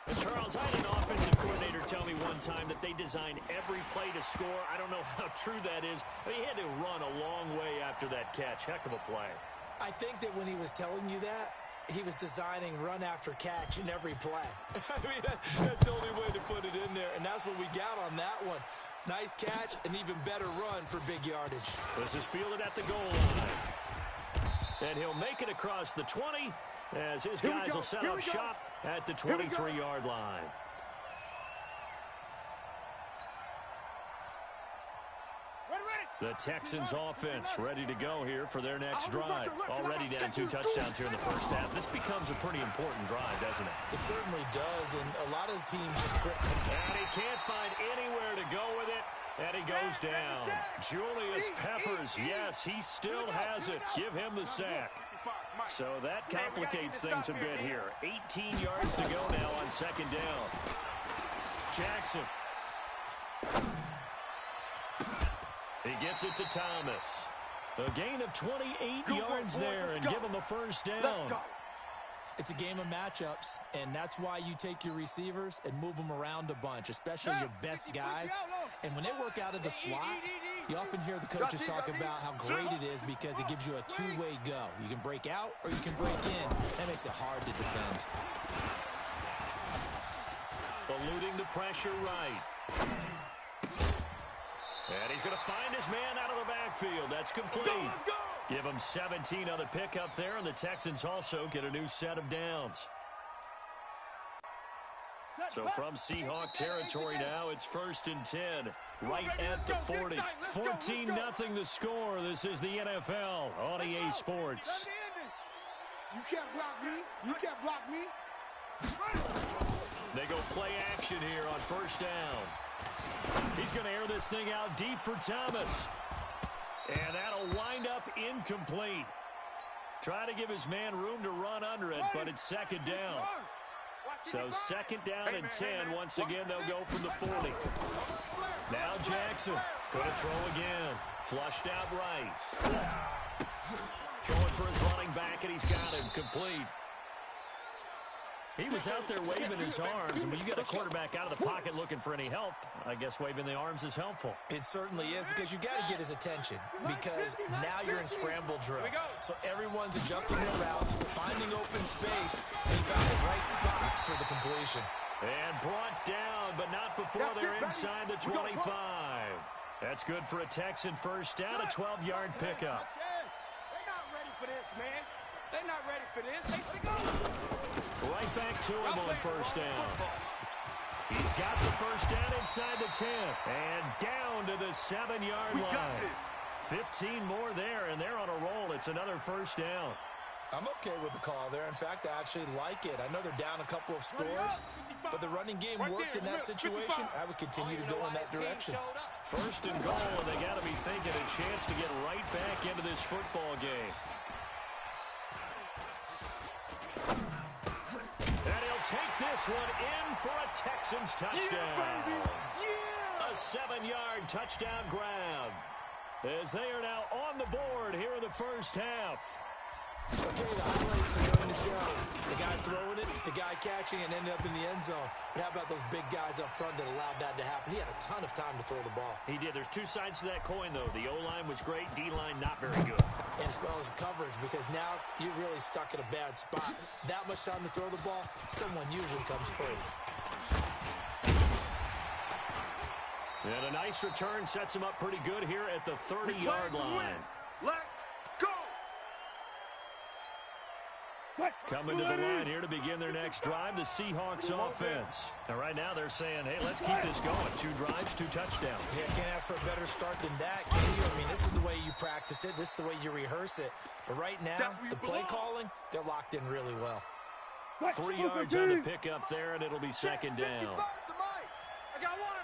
And Charles, I had an offensive coordinator tell me one time that they design every play to score. I don't know how true that is. I mean, he had to run a long way after that catch. Heck of a play. I think that when he was telling you that, he was designing run after catch in every play. I mean, that's the only way to put it in there, and that's what we got on that one. Nice catch, an even better run for big yardage. This is fielded at the goal line. And he'll make it across the 20 as his guys will set up shop at the 23-yard line. The Texans offense ready to go here for their next drive. Already down 2 touchdowns here in the 1st half. This becomes a pretty important drive, doesn't it? It certainly does, and a lot of the teams script. And he can't find anywhere to go with it, and he goes down. Julius Peppers, yes, he still has it. Give him the sack. So that complicates things a bit here. 18 yards to go now on 2nd down. Jackson. He gets it to Thomas. A gain of 28 yards there and give him the 1st down. It's a game of matchups, and that's why you take your receivers and move them around a bunch, especially your best guys. And when they work out of the slot, you often hear the coaches talk about how great it is because it gives you a 2-way go. You can break out or you can break in. That makes it hard to defend. Eluding the pressure right. And he's going to find his man out of the backfield. That's complete. Give him 17 on the pickup there, and the Texans also get a new set of downs. So from Seahawk territory now, it's 1st and 10, right at the 40. 14-0 the score. This is the NFL on EA Sports. You can't block me. You can't block me. They go play action here on 1st down. He's going to air this thing out deep for Thomas. And that'll wind up incomplete. Try to give his man room to run under it, but it's 2nd down. So 2nd down and 10. Once again, they'll go from the 40. Now Jackson going to throw again. Flushed out right. Throwing for his running back, and he's got him complete. He was out there waving his arms, and when you get a quarterback out of the pocket looking for any help, I guess waving the arms is helpful. It certainly is, because you got to get his attention, because now you're in scramble drill. So everyone's adjusting their routes, finding open space, and he found the right spot for the completion. And brought down, but not before they're inside the 25. That's good for a Texan 1st down, a 12-yard pickup. They're not ready for this, man. They're not ready for this. They go. Right back to him on 1st down. He's got the 1st down inside the 10. And down to the 7-yard line. 15 more there, and they're on a roll. It's another 1st down. I'm okay with the call there. In fact, I actually like it. I know they're down a couple of scores, but the running game worked in that situation. I would continue to go in that direction. 1st and goal, and they got to be thinking a chance to get right back into this football game. And he'll take this one in for a Texans touchdown. A 7-yard touchdown grab. as they are now on the board here in the first half. Okay, the highlights are going to show the guy throwing it, the guy catching, and ended up in the end zone. But how about those big guys up front that allowed that to happen? He had a ton of time to throw the ball. He did. There's two sides to that coin, though. The O-line was great. D-line not very good. And as well as coverage, because now you're really stuck in a bad spot. That much time to throw the ball, someone usually comes free. And a nice return sets him up pretty good here at the 30-yard line. Let go. Coming to the line here to begin their next drive, the Seahawks offense. And right now they're saying, hey, let's keep this going. 2 drives, 2 touchdowns. Yeah, can't ask for a better start than that, can you? I mean, this is the way you practice it. This is the way you rehearse it. But right now, the play calling, they're locked in really well. 3 yards on the pickup there, and it'll be second down. I got one.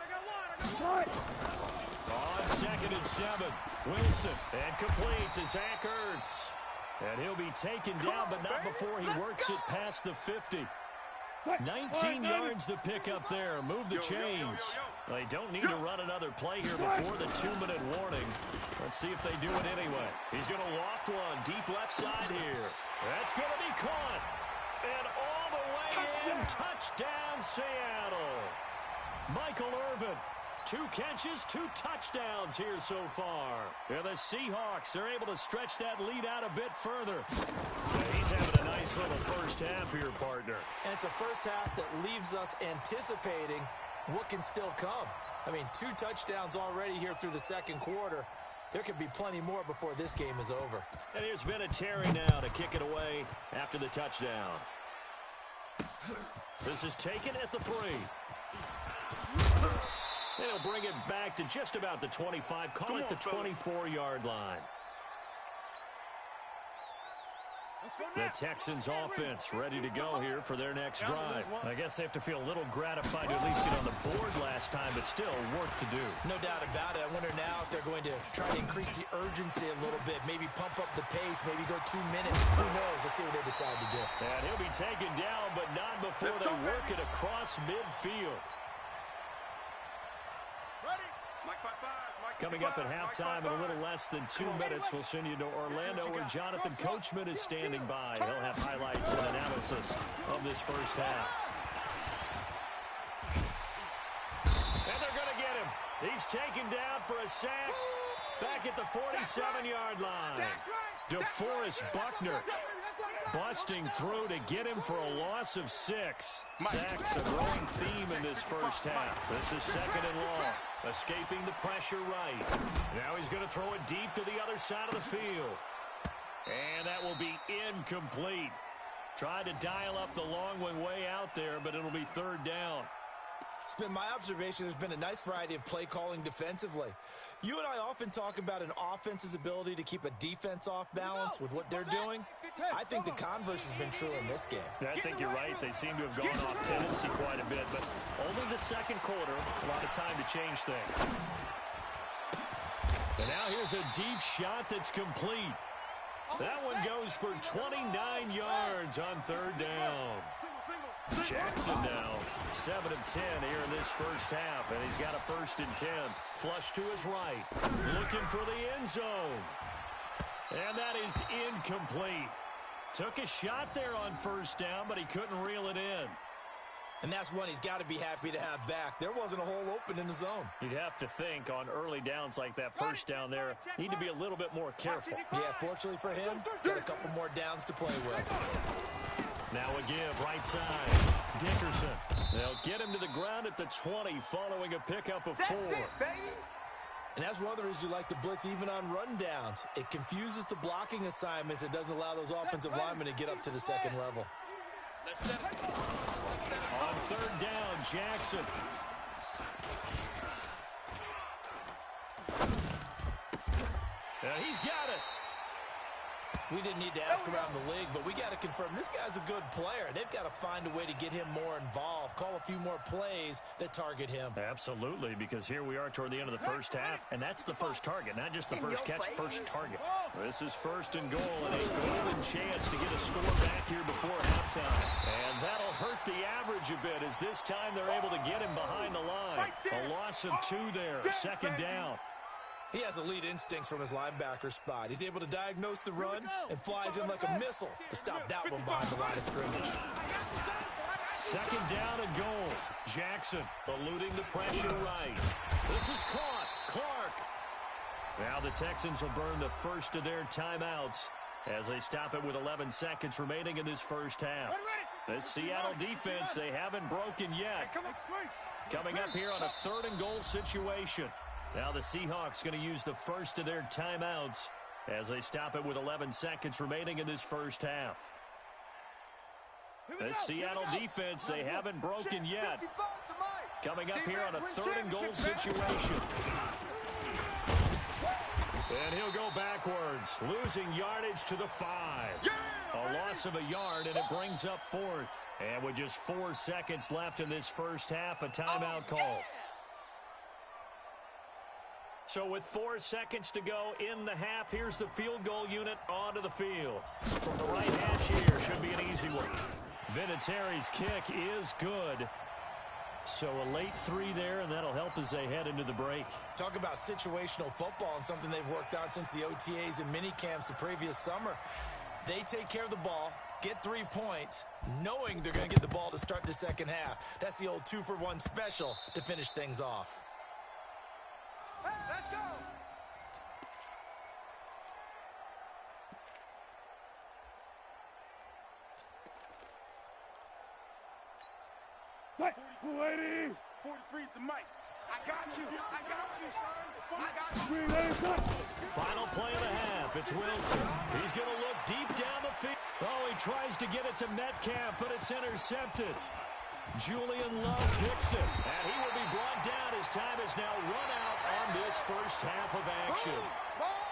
On 2nd and 7, Wilson, and complete to Zach Ertz. And he'll be taken down, but not before he works it past the 50. 19 yards to pick up there. Move the chains. They don't need to run another play here before the 2-minute warning. Let's see if they do it anyway. He's going to loft one deep left side here. That's going to be caught. And all the way in. Touchdown, Seattle. Michael Irvin. 2 catches, 2 touchdowns here so far. And the Seahawks are able to stretch that lead out a bit further. And he's having a nice little first half here, partner. And it's a first half that leaves us anticipating what can still come. I mean, 2 touchdowns already here through the second quarter. There could be plenty more before this game is over. And here's Vinatieri now to kick it away after the touchdown. This is taken at the 3. They'll bring it back to just about the 25, call it the 24-yard line. The Texans offense ready to go here for their next drive. I guess they have to feel a little gratified to at least get on the board last time, but still work to do. No doubt about it. I wonder now if they're going to try to increase the urgency a little bit, maybe pump up the pace, maybe go 2 minutes. Who knows? Let's see what they decide to do. And he'll be taken down, but not before they work it across midfield. Coming up at halftime in a little less than 2 minutes, we'll send you to Orlando where Jonathan Coachman is standing by. He'll have highlights and analysis of this first half. And they're going to get him. He's taken down for a sack back at the 47-yard line. DeForest Buckner busting through to get him for a loss of 6. Sacks a growing theme in this first half. This is 2nd and long. Escaping the pressure right. Now he's going to throw it deep to the other side of the field. And that will be incomplete. Tried to dial up the long one way out there, but it'll be 3rd down. It's been my observation there's been a nice variety of play calling defensively. You and I often talk about an offense's ability to keep a defense off balance with what they're doing. I think the converse has been true in this game. I think you're right. They seem to have gone off tendency quite a bit, but only the second quarter, a lot of time to change things. And now here's a deep shot that's complete. That one goes for 29 yards on 3rd down. Jackson now, 7 of 10 here in this first half, and he's got a 1st and 10. Flush to his right, looking for the end zone. And that is incomplete. Took a shot there on 1st down, but he couldn't reel it in. And that's one he's got to be happy to have back. There wasn't a hole open in the zone. You'd have to think on early downs like that 1st down there, need to be a little bit more careful. Yeah, fortunately for him, got a couple more downs to play with. Now a give, right side. Dickerson. They'll get him to the ground at the 20 following a pickup of 4. And that's one of the reasons you like to blitz even on rundowns. It confuses the blocking assignments. It doesn't allow those offensive linemen to get up to the second level. On 3rd down, Jackson. He's got it. We didn't need to ask around the league, but we got to confirm this guy's a good player. They've got to find a way to get him more involved, call a few more plays that target him. Absolutely, because here we are toward the end of the first half, and that's the first target, not just the first catch, first target. This is 1st and goal, and a golden chance to get a score back here before halftime. And that'll hurt the average a bit, as this time they're able to get him behind the line. A loss of 2 there, 2nd down. He has elite instincts from his linebacker spot. He's able to diagnose the run and flies in like a missile to stop that one behind the line of scrimmage. Second down and goal. Jackson eluding the pressure right. This is caught. Clark. Now the Texans will burn the first of their timeouts as they stop it with 11 seconds remaining in this first half. This Seattle defense, they haven't broken yet. Coming up here on a 3rd and goal situation. Now the Seahawks going to use the first of their timeouts as they stop it with 11 seconds remaining in this first half. This Seattle defense, they haven't broken yet. Coming up here on a 3rd and goal situation. And he'll go backwards, losing yardage to the 5. A loss of a yard, and it brings up 4th. And with just 4 seconds left in this first half, a timeout call. So with 4 seconds to go in the half, here's the field goal unit onto the field. From the right hash here, should be an easy one. Vinatieri's kick is good. So a late 3 there, and that'll help as they head into the break. Talk about situational football and something they've worked on since the OTAs and mini camps the previous summer. They take care of the ball, get 3 points, knowing they're going to get the ball to start the second half. That's the old 2-for-1 special to finish things off. Let's go. What? 43 is the mic. I got you, son. I got you. Final play of the half. It's Wilson. He's going to look deep down the field. Oh, he tries to get it to Metcalf, but it's intercepted. Julian Love picks it, and he will be brought down. His time is now run out on this first half of action.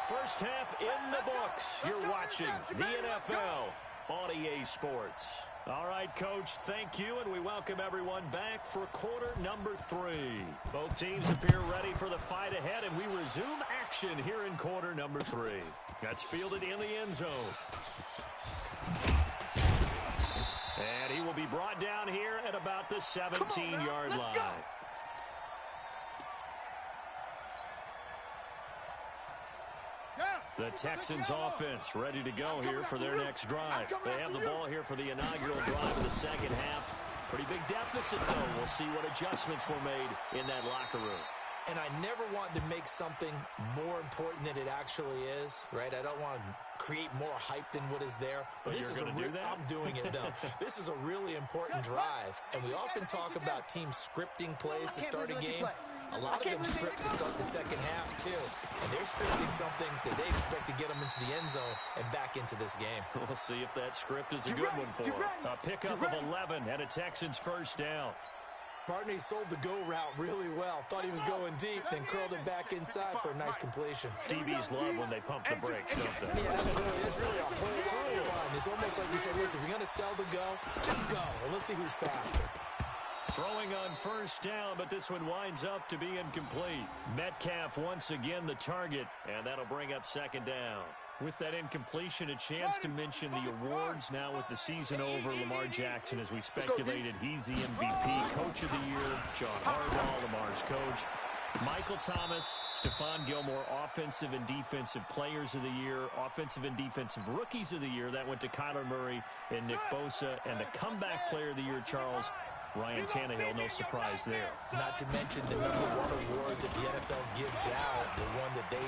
First half in the books. You're watching the NFL on EA Sports. All right, Coach, thank you, and we welcome everyone back for quarter number 3. Both teams appear ready for the fight ahead, and we resume action here in quarter number 3. That's fielded in the end zone. And he will be brought down here at about the 17-yard line. The Texans offense ready to go here for their next drive. They have the ball here for the inaugural drive of the second half. Pretty big deficit, though. We'll see what adjustments were made in that locker room. And I never want to make something more important than it actually is, right? I don't want to create more hype than what is there. But this is a do that? I'm doing it, though. This is a really important drive. And we often talk about teams scripting plays to start a game. A lot of them script to start the second half, too. And they're scripting something that they expect to get them into the end zone and back into this game. We'll see if that script is a good one for them. A pickup of 11 and a Texans first down. Partner, he sold the go route really well. Thought he was going deep, then curled it back inside for a nice completion. DBs love when they pump the brakes, don't they? Yeah, that's really a whole lot of fun. It's almost like he said, listen, if you're going to sell the go, just go, and let's see who's faster. Throwing on first down, but this one winds up to be incomplete. Metcalf once again the target, and that'll bring up second down. With that incompletion, a chance to mention the awards now with the season over. Lamar Jackson, as we speculated, he's the MVP, Coach of the Year. John Harbaugh, Lamar's coach. Michael Thomas, Stephon Gilmore, Offensive and Defensive Players of the Year, Offensive and Defensive Rookies of the Year. That went to Kyler Murray and Nick Bosa. And the Comeback Player of the Year, Ryan Tannehill, no surprise there. Not to mention the #1 award that the NFL gives out, the one that they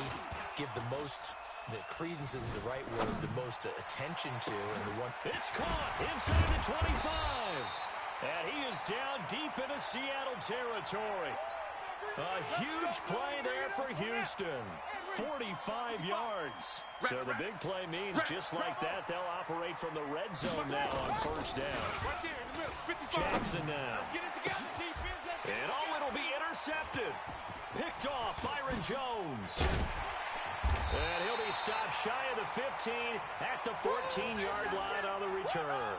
give the most, the credence isn't the right word, the most attention to, and the one... It's caught inside the 25. And he is down deep into Seattle territory. A huge play there for Houston. 45 yards. So the big play means just like that, they'll operate from the red zone now on first down. Jackson now. And it'll be intercepted. Picked off Byron Jones. And he'll be stopped shy of the 15 at the 14-yard line on the return.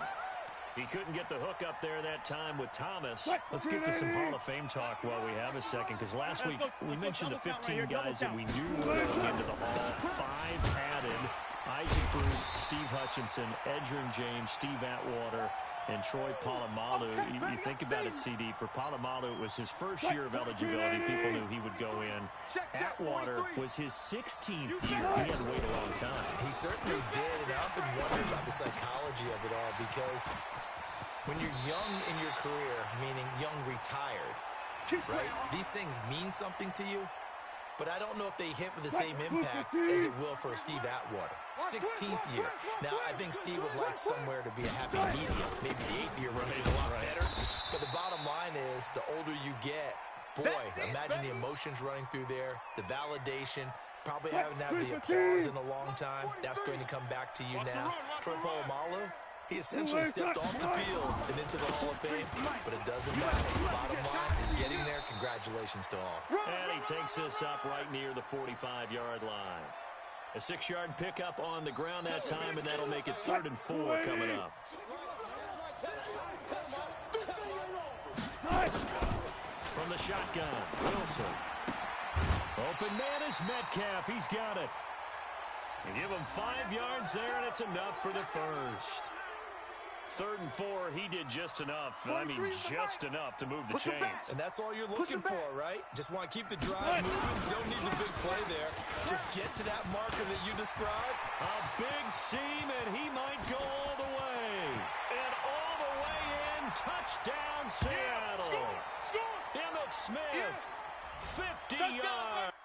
He couldn't get the hook up there that time with Thomas. Let's get to some Hall of Fame talk while we have a second, because last week we mentioned the 15 guys that we knew were going into the Hall. 5 added: Isaac Bruce, Steve Hutchinson, Edgerrin James, Steve Atwater, And Troy Polamalu, you think about it, CD, for Polamalu, it was his first year of eligibility. People knew he would go in. Atwater was his 16th year. He had to wait a long time. He certainly did, and I often wonder about the psychology of it all, because when you're young in your career, meaning young retired, right, these things mean something to you, but I don't know if they hit with the same impact as it will for Steve Atwater. 16th year. Now, I think Steve would like somewhere to be a happy medium. Maybe the 8th year would be a lot better. But the bottom line is, the older you get, boy, imagine the emotions running through there, the validation, probably haven't had the applause in a long time. That's going to come back to you now. Troy Polamalu, he essentially stepped off the field and into the Hall of Fame, but it doesn't matter. The bottom line is getting there. Congratulations to all. And he takes this up right near the 45-yard line. A 6-yard pickup on the ground that time, and that'll make it 3rd and 4 coming up. From the shotgun, Wilson. Open man is Metcalf. He's got it. And give him 5 yards there, and it's enough for the first. 3rd and 4, he did just enough. I mean, just enough to move the chains. And that's all you're looking for, right? Just want to keep the drive moving. You don't need the big play there. Just get to that marker that you described. A big seam, and he might go all the way. And all the way in. Touchdown, Seattle. Emmitt Smith, 50 yards.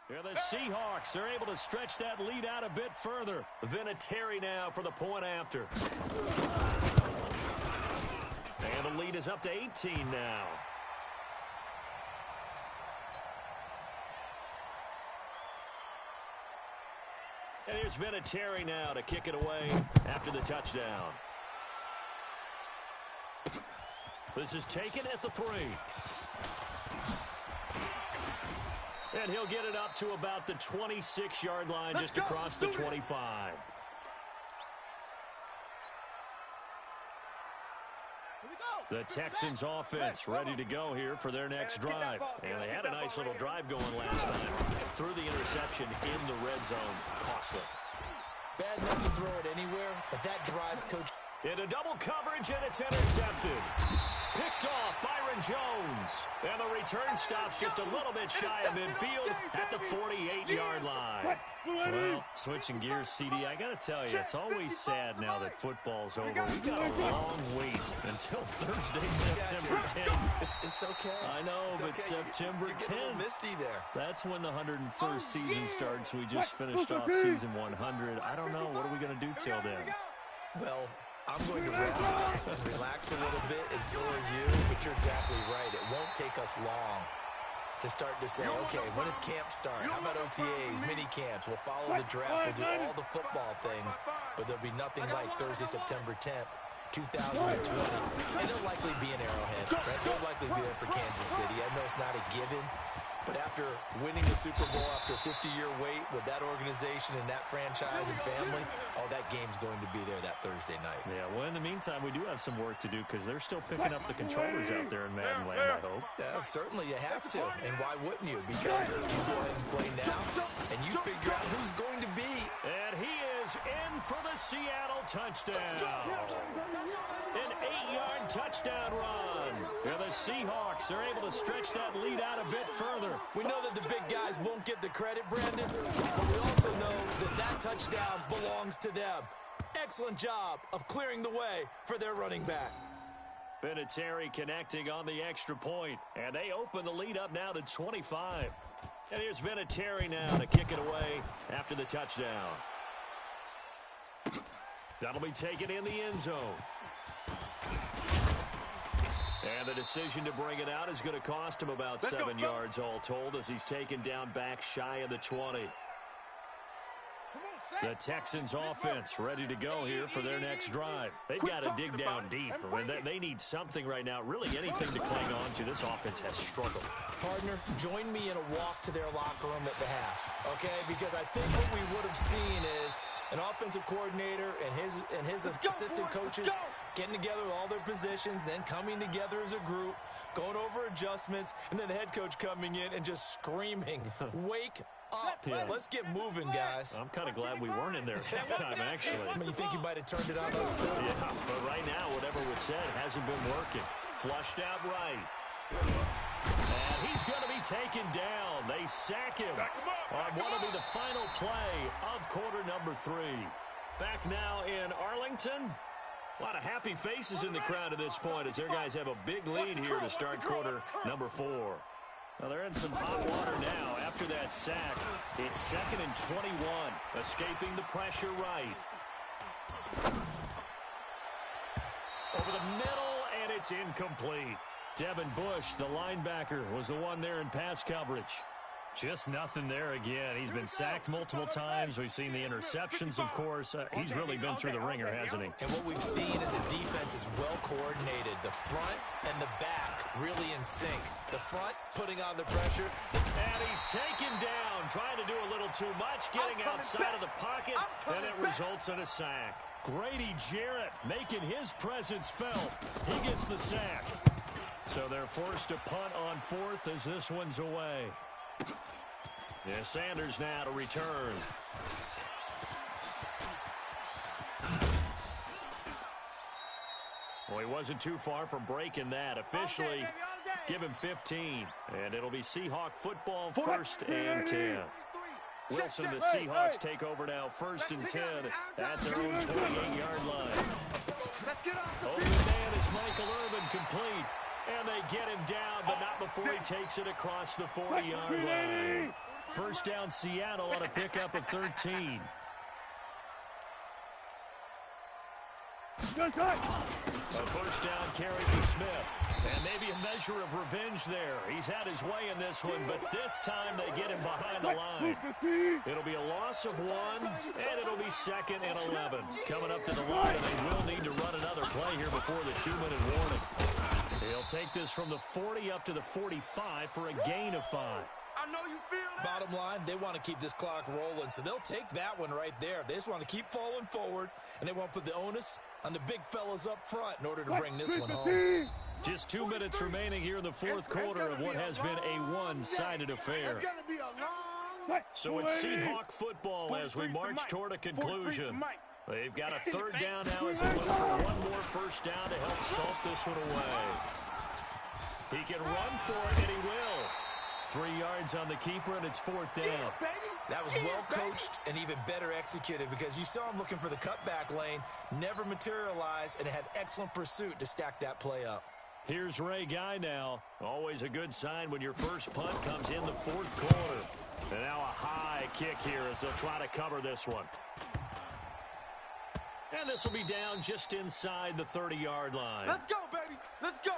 Here the Seahawks are able to stretch that lead out a bit further. Vinatieri now for the point after. And the lead is up to 18 now. And here's Vinatieri now to kick it away after the touchdown. This is taken at the 3. And he'll get it up to about the 26-yard line, just across the 25. The Texans offense ready to go here for their next drive. And they had a nice little drive going last time. Threw the interception in the red zone. Costly. Bad enough to throw it anywhere, but that drives Coach. Into double coverage, and it's intercepted. Picked off Byron Jones. And the return stops just a little bit shy of midfield at the 48-yard line. Well, switching gears, CD, I got to tell you, it's always sad now that football's over. We got a long wait until Thursday, September 10th. It's okay. I know, but okay. September 10th. You're getting a little misty there. That's when the 101st season starts. We just finished off season 100. I don't know. What are we going to do till then? Well, I'm going to rest and relax a little bit, and so are you, but you're exactly right. It won't take us long to start to say, okay, when does camp start? How about OTAs, mini camps? We'll follow the draft. We'll do all the football things, but there'll be nothing like Thursday, September 10th, 2020. And it'll likely be an Arrowhead, right? It'll likely be there for Kansas City. I know it's not a given, but after winning the Super Bowl after a 50-year wait with that organization and that franchise and family, that game's going to be there that Thursday night. Yeah, well, in the meantime, we do have some work to do because they're still picking up the controllers out there in Madden land, I hope. Yeah, certainly you have to. And why wouldn't you? Because you go ahead and play now, and you figure out who's going to be. And he is in for the Seattle touchdown. An 8-yard touchdown run. And the Seahawks are able to stretch that lead out a bit further. We know that the big guys won't get the credit, Brandon, but we also know that that touchdown belongs to them. Excellent job of clearing the way for their running back. Vinatieri connecting on the extra point, and they open the lead up now to 25. And here's Vinatieri now to kick it away after the touchdown. That'll be taken in the end zone. And the decision to bring it out is going to cost him about 7 yards all told as he's taken down back shy of the 20. The Texans offense ready to go here for their next drive. They've got to dig down deep. I mean, they need something right now, really anything to cling on to. This offense has struggled. Partner, join me in a walk to their locker room at the half, okay? Because I think what we would have seen is an offensive coordinator and his assistant coaches getting together with all their positions, then coming together as a group, going over adjustments, and then the head coach coming in and just screaming, wake up. Yeah. Let's get moving, guys. I'm kind of glad we weren't in there at halftime, actually. I mean, you think you might have turned it on us, too? Yeah, but right now, whatever was said hasn't been working. Flushed out right. And he's going to be taken down. They sack him on what will be the final play of quarter number 3. Back now in Arlington. A lot of happy faces in the crowd at this point as their guys have a big lead here to start quarter number 4. Well, they're in some hot water now after that sack. It's 2nd and 21, escaping the pressure right. Over the middle, and it's incomplete. Devin Bush, the linebacker, was the one there in pass coverage. Just nothing there again. He's been sacked multiple times. We've seen the interceptions, of course. He's really been through the ringer, hasn't he? And what we've seen is a defense is well coordinated. The front and the back really in sync. The front putting on the pressure. And he's taken down, trying to do a little too much, getting outside of the pocket, and it results in a sack. Grady Jarrett making his presence felt. He gets the sack. So they're forced to punt on 4th as this one's away. Yeah, Sanders now to return. Well, he wasn't too far from breaking that. Officially, give him 15. And it'll be Seahawk football, 1st and 10. Wilson, the Seahawks take over now, 1st and 10 at their own 28-yard line. Open man is Michael Irvin, complete. And they get him down, but not before he takes it across the 40-yard line. First down, Seattle on a pickup of 13. A first down carry for Smith. And maybe a measure of revenge there. He's had his way in this one, but this time they get him behind the line. It'll be a loss of 1, and it'll be 2nd and 11. Coming up to the line, and they will need to run another play here before the 2-minute warning. He'll take this from the 40 up to the 45 for a gain of 5. I know you feel that. Bottom line, they want to keep this clock rolling, so they'll take that one right there. They just want to keep falling forward, and they want to put the onus on the big fellas up front in order to bring this one home. Just 2 minutes remaining here in the 4th quarter of what has been a one-sided affair. So it's Seahawk football as we march toward a conclusion. They've got a 3rd down now as they look for one more first down to help salt this one away. He can run for it, and he will. 3 yards on the keeper, and it's 4th down. That was well coached and even better executed because you saw him looking for the cutback lane, never materialized, and had excellent pursuit to stack that play up. Here's Ray Guy now. Always a good sign when your first punt comes in the 4th quarter. And now a high kick here as they'll try to cover this one. And this will be down just inside the 30-yard line. Let's go, baby. Let's go.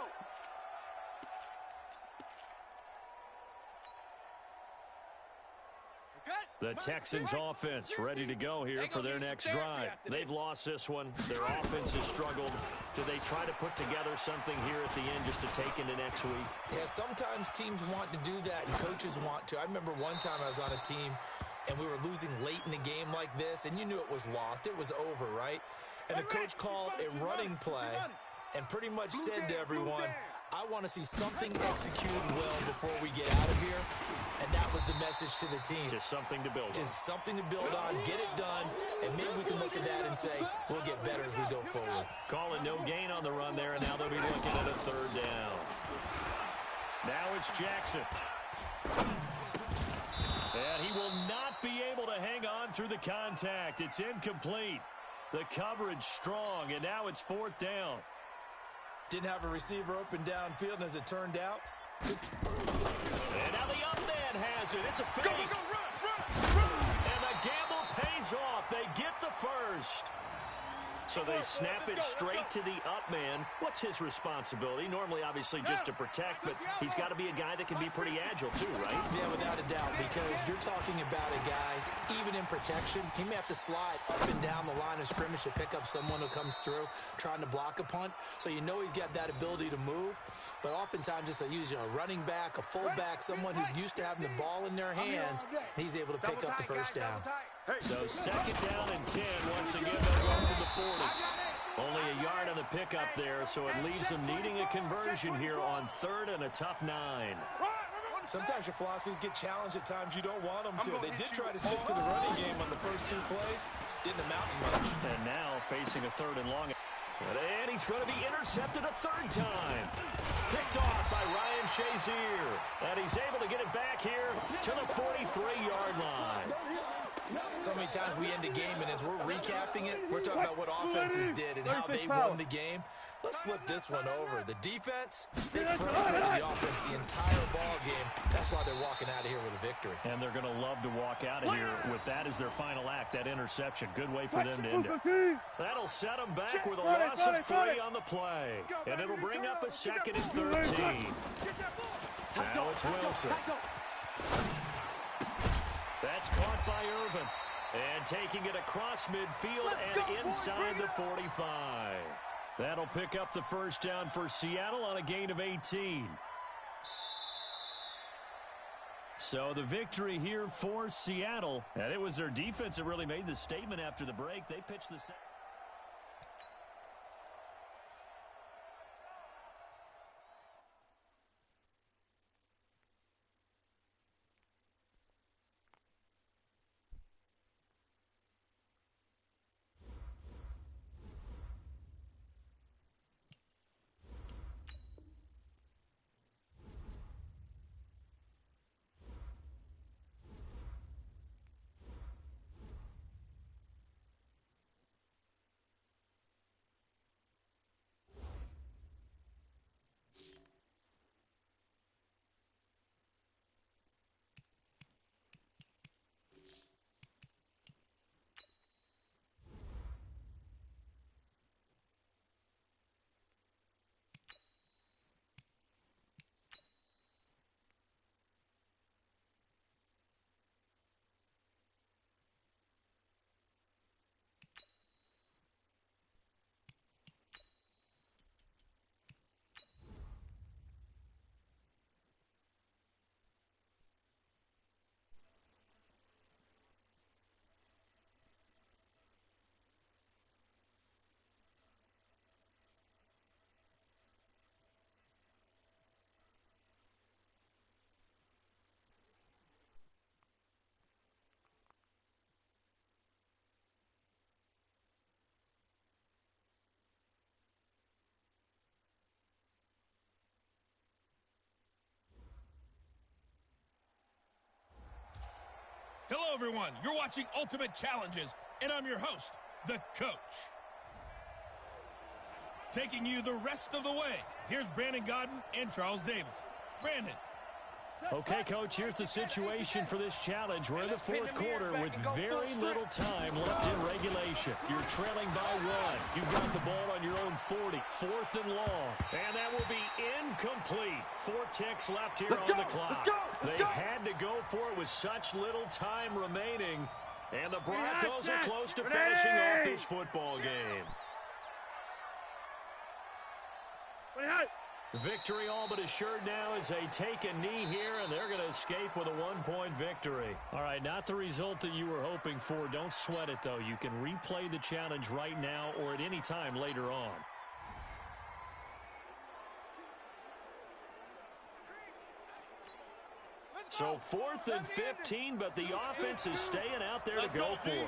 The Texans offense ready to go here for their next drive. They've lost this one. Their offense has struggled. Do they try to put together something here at the end just to take into next week? Yeah, sometimes teams want to do that and coaches want to. I remember one time I was on a team and we were losing late in the game like this, and you knew it was lost. It was over, right? And the coach called a running play and pretty much said to everyone, I want to see something executed well before we get out of here. And that was the message to the team. Just something to build on. Just something to build on, get it done, and maybe we can look at that and say, we'll get better as we go forward. Call it no gain on the run there, and now they'll be looking at a 3rd down. Now it's Jackson. And he will not be able to hang on through the contact. It's incomplete. The coverage strong, and now it's 4th down. Didn't have a receiver open downfield, and as it turned out. And now the up man has it. It's a fake. Go, run. And the gamble pays off. They get the first. So they snap it straight to the up man. What's his responsibility? Normally, obviously, just to protect, but he's got to be a guy that can be pretty agile too, right? Yeah, without a doubt, because you're talking about a guy, even in protection, he may have to slide up and down the line of scrimmage to pick up someone who comes through trying to block a punt. So you know he's got that ability to move, but oftentimes just use a running back, a fullback, someone who's used to having the ball in their hands, and he's able to pick up the first down. So second down and 10. Once again, they'll go to the 40. Only a yard on the pickup there, so it leaves them needing a conversion here on 3rd and a tough 9. Sometimes your philosophies get challenged at times you don't want them to. They did try to stick to the running game on the first 2 plays. Didn't amount to much. And now facing a 3rd and long. And he's going to be intercepted a 3rd time. Picked off by Ryan Shazier. And he's able to get it back here to the 43-yard line. So many times we end a game, and as we're recapping it, we're talking about what offenses did and how they won the game. Let's flip this one over. The defense, they frustrated the offense the entire ball game. That's why they're walking out of here with a victory. And they're going to love to walk out of here with that as their final act, that interception. Good way for them to end it. That'll set them back with a loss of 3 on the play. And it'll bring up a 2nd and 13. Now it's Wilson. That's caught by Irvin. And taking it across midfield and inside the 45. That'll pick up the first down for Seattle on a gain of 18. So the victory here for Seattle. And it was their defense that really made the statement after the break. They pitched the second. Hello, everyone. You're watching Ultimate Challenges, and I'm your host, The Coach. Taking you the rest of the way, here's Brandon Godden and Charles Davis. Brandon. Okay, Coach, here's the situation for this challenge. We're in the 4th quarter with very little time left in regulation. You're trailing by 1. You've got the ball on your own 40. 4th and long. And that will be incomplete. 4 ticks left here on the clock. They had to go for it with such little time remaining. And the Broncos are close to finishing off this football game. Victory all but assured now as they take a knee here, and they're going to escape with a 1-point victory. All right, not the result that you were hoping for. Don't sweat it, though. You can replay the challenge right now or at any time later on. So 4th and 15, but the offense is staying out there to go for it.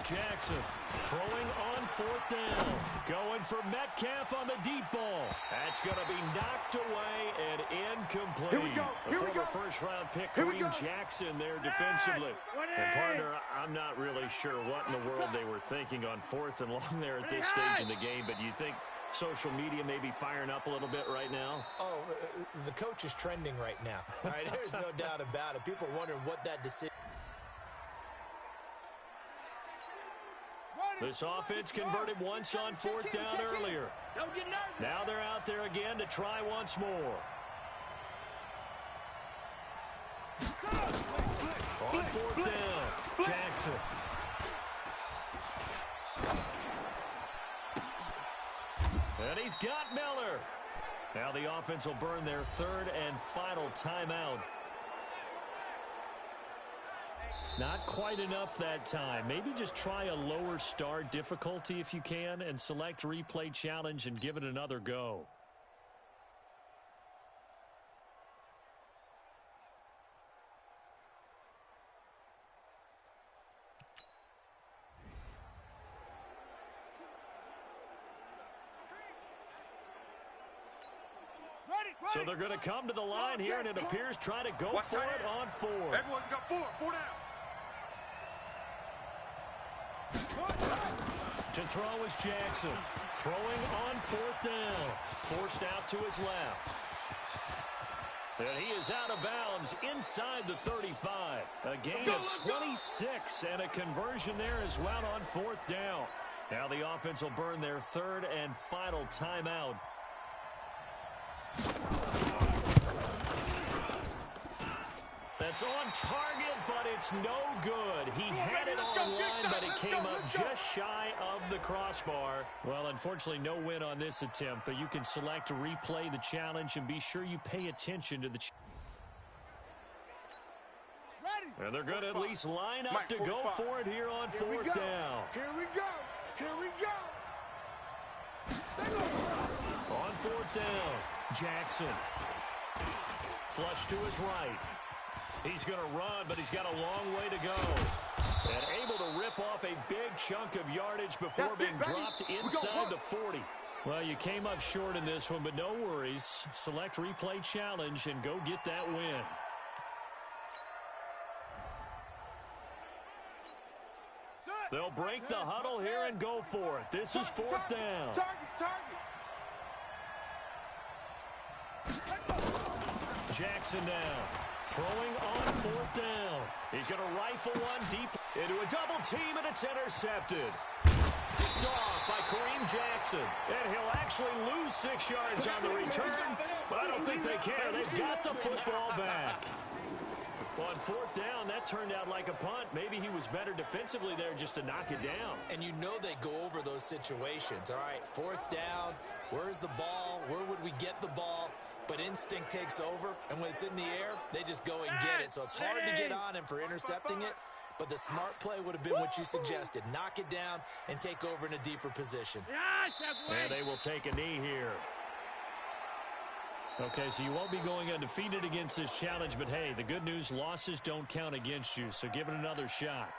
Jackson throwing on 4th down. Going for Metcalf on the deep ball. That's going to be knocked away and incomplete. Here we go. Here we go. First-round pick, Kareem Jackson there defensively. And, partner, I'm not really sure what in the world they were thinking on 4th and long there at this stage in the game, but you think social media may be firing up a little bit right now? Oh, the coach is trending right now. All right, there's no doubt about it. People are wondering what that decision. This offense converted once on fourth down earlier. Don't get nervous. Now they're out there again to try once more. On fourth down, Jackson. And he's got Miller. Now the offense will burn their third and final timeout. Not quite enough that time. Maybe just try a lower start difficulty if you can and select replay challenge and give it another go. So they're going to come to the line here, and it appears try to go for it on fourth. Everyone's got four down. To throw is Jackson. Throwing on fourth down. Forced out to his left. And he is out of bounds inside the 35. A gain of 26 and a conversion there as well on fourth down. Now the offense will burn their third and final timeout. That's on target, but it's no good. He had it online, but it came up just shy of the crossbar. Well, unfortunately, no win on this attempt, but you can select to replay the challenge and be sure you pay attention to the and they're going to at least line up to go for it here on fourth down. Here we go. Here we go. On fourth down, Jackson. Flush to his right. He's going to run, but he's got a long way to go. And able to rip off a big chunk of yardage before being dropped inside the 40. Well, you came up short in this one, but no worries. Select replay challenge and go get that win. They'll break the huddle here and go for it. This is fourth down. Jackson down. Throwing on fourth down. He's going to rifle one deep into a double team, and it's intercepted. Picked off by Kareem Jackson. And he'll actually lose 6 yards on the return, but I don't think they care. They've got the football back. Well, on fourth down, that turned out like a punt. Maybe he was better defensively there just to knock it down. And you know they go over those situations. All right, fourth down, where's the ball? Where would we get the ball? But instinct takes over, and when it's in the air, they just go and get it. So it's hard to get on him for intercepting it, but the smart play would have been what you suggested. Knock it down and take over in a deeper position. And they will take a knee here. Okay, so you won't be going undefeated against this challenge, but hey, the good news, losses don't count against you, so give it another shot.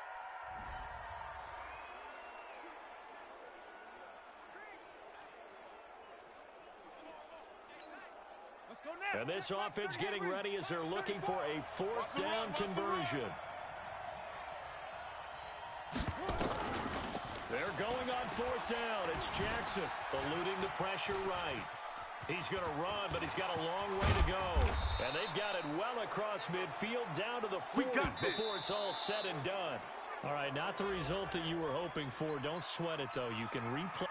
And this offense getting ready as they're looking for a fourth down conversion. They're going on fourth down. It's Jackson eluding the pressure right. He's going to run, but he's got a long way to go. And they've got it well across midfield down to the 40 before it's all said and done. All right, not the result that you were hoping for. Don't sweat it, though. You can replay.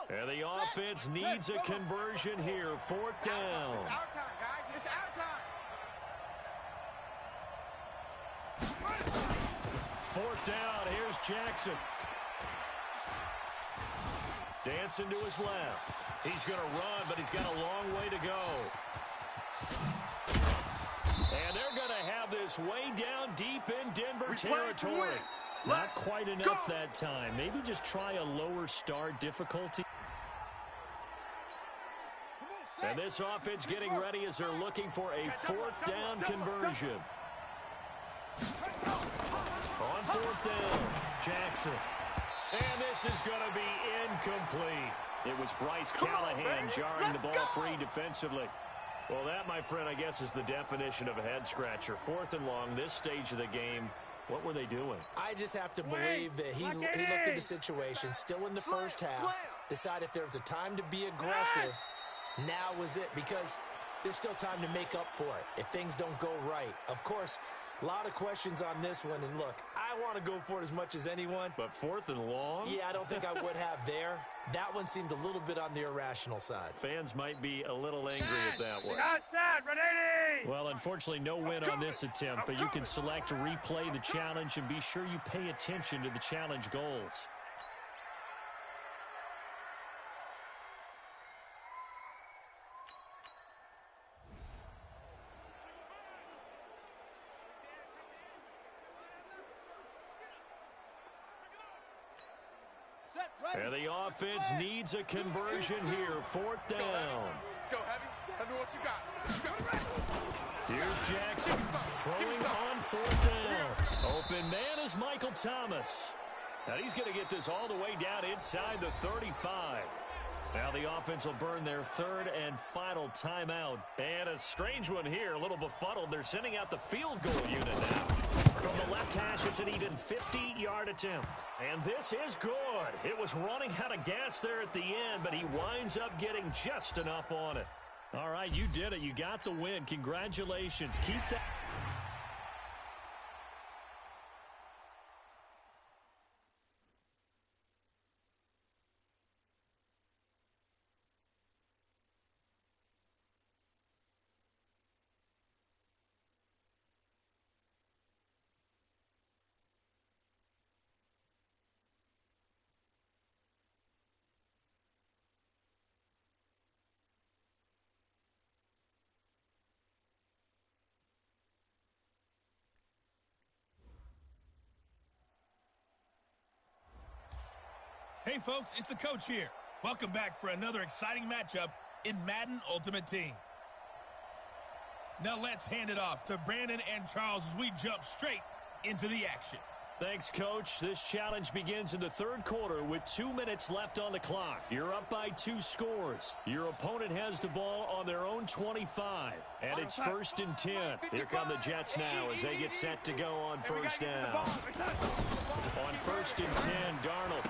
And the offense needs a conversion here. Fourth down. It's our time, guys. It's our time. Fourth down. Here's Jackson. Dancing to his left. He's going to run, but he's got a long way to go. And they're going to have this way down deep in Denver territory. Not quite enough that time. Maybe just try a lower start difficulty. And this offense getting ready as they're looking for a fourth down conversion. On fourth down, Jackson. And this is going to be incomplete. It was Bryce Callahan jarring the ball free defensively. Well, that, my friend, I guess is the definition of a head-scratcher. Fourth and long, this stage of the game. What were they doing? I just have to believe that he looked at the situation, still in the first half, decided if there was a time to be aggressive, now was it. Because there's still time to make up for it if things don't go right. Of course, a lot of questions on this one, and look, I want to go for it as much as anyone. But 4th and long? Yeah, I don't think I would have there. That one seemed a little bit on the irrational side. Fans might be a little angry at that one. Well, unfortunately, no win on this attempt, but you can select to replay the challenge and be sure you pay attention to the challenge goals. And the offense needs a conversion here. 4th down. Let's go, Heavy. Heavy, what you got? What you got? Here's Jackson throwing on 4th down. Open man is Michael Thomas. Now he's going to get this all the way down inside the 35. Now the offense will burn their 3rd and final timeout. And a strange one here, a little befuddled. They're sending out the field goal unit now. From the left hash, it's an even 50-yard attempt. And this is good. It was running out of gas there at the end, but he winds up getting just enough on it. All right, you did it. You got the win. Congratulations. Keep that. Hey, folks, it's the coach here. Welcome back for another exciting matchup in Madden Ultimate Team. Now let's hand it off to Brandon and Charles as we jump straight into the action. Thanks, Coach. This challenge begins in the 3rd quarter with 2 minutes left on the clock. You're up by 2 scores. Your opponent has the ball on their own 25, and it's 1st and 10. Here come the Jets now as they get set to go on 1st down. On 1st and 10, Darnold.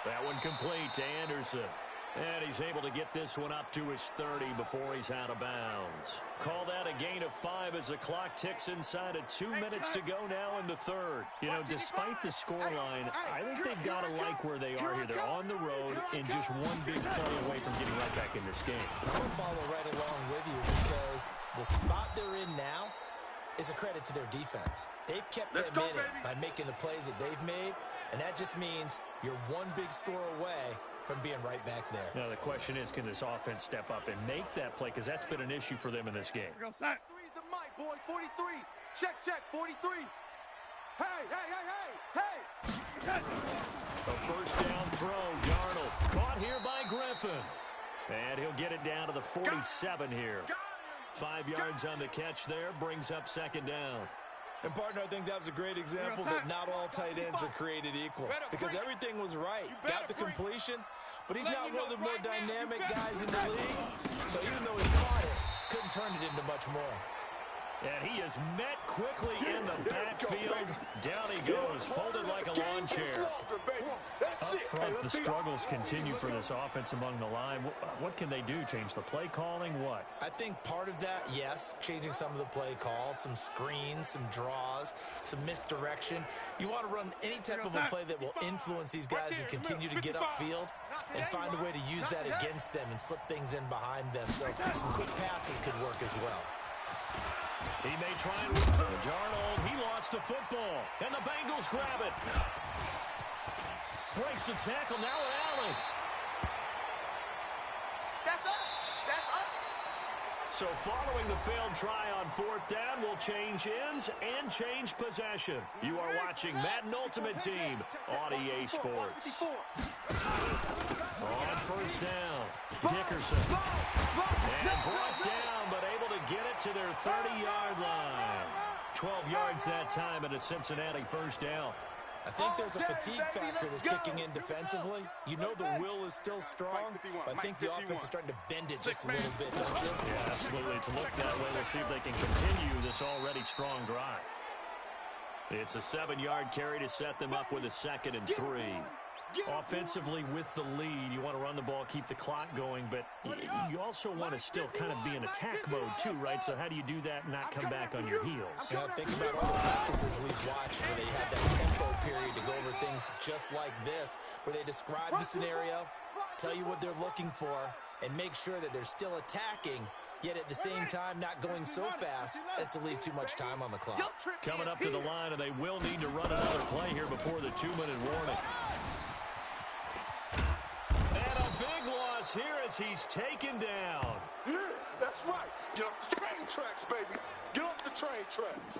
That one complete to Anderson. And he's able to get this one up to his 30 before he's out of bounds. Call that a gain of 5 as the clock ticks inside of 2 minutes to go now in the 3rd. You know, despite the scoreline, I think they've got to like where they are here. They're on the road and just one big play away from getting right back in this game. I'm going to follow right along with you because the spot they're in now is a credit to their defense. They've kept them in it by making the plays that they've made, and that just means you're one big score away from being right back there. Now, the question is, can this offense step up and make that play? Because that's been an issue for them in this game. Three's the mic, boy. 43. Check, 43. Hey, hey, hey, hey, hey. A 1st down throw. Darnold caught here by Griffin. And he'll get it down to the 47 here. 5 yards on the catch there. Brings up 2nd down. And, partner, I think that was a great example that not all tight ends are created equal. Because everything was right. Got the completion, but he's not one of the more dynamic guys in the league. So even though he caught it, couldn't turn it into much more. And he is met quickly in the backfield. Down he goes, folded like a lawn chair. Up front, the struggles continue for this offense among the line. What can they do? Change the play calling? What? I think part of that, yes, changing some of the play calls, some screens, some draws, some misdirection. You want to run any type of a play that will influence these guys and continue to get upfield and find a way to use that against them and slip things in behind them. So some quick passes could work as well. He may try and Darnold, he lost the football, and the Bengals grab it. Breaks the tackle, now an alley. That's up. That's up. So following the failed try on 4th down, we'll change ends and change possession. You are watching Madden Ultimate Team on EA Sports. On 1st down, Dickerson. And brought down, but able to get it to their 30-yard line. 12 yards that time, and a Cincinnati 1st down. I think there's a fatigue factor that's kicking in defensively. You know the will is still strong, but I think the offense is starting to bend it just a little bit, don't you? Yeah, absolutely. It's a look that way. We'll see if they can continue this already strong drive. It's a 7-yard carry to set them up with a 2nd and 3. Offensively with the lead, you want to run the ball, keep the clock going, but you also want to still kind of be in attack mode too, right? So how do you do that and not come back on your heels? Yeah, think about all the practices we've watched where they have that tempo period to go over things just like this, where they describe the scenario, tell you what they're looking for, and make sure that they're still attacking, yet at the same time not going so fast as to leave too much time on the clock. Coming up to the line, and they will need to run another play here before the 2-minute warning. And a big loss here as he's taken down. Yeah, that's right. Get off the train tracks, baby. Get off the train tracks.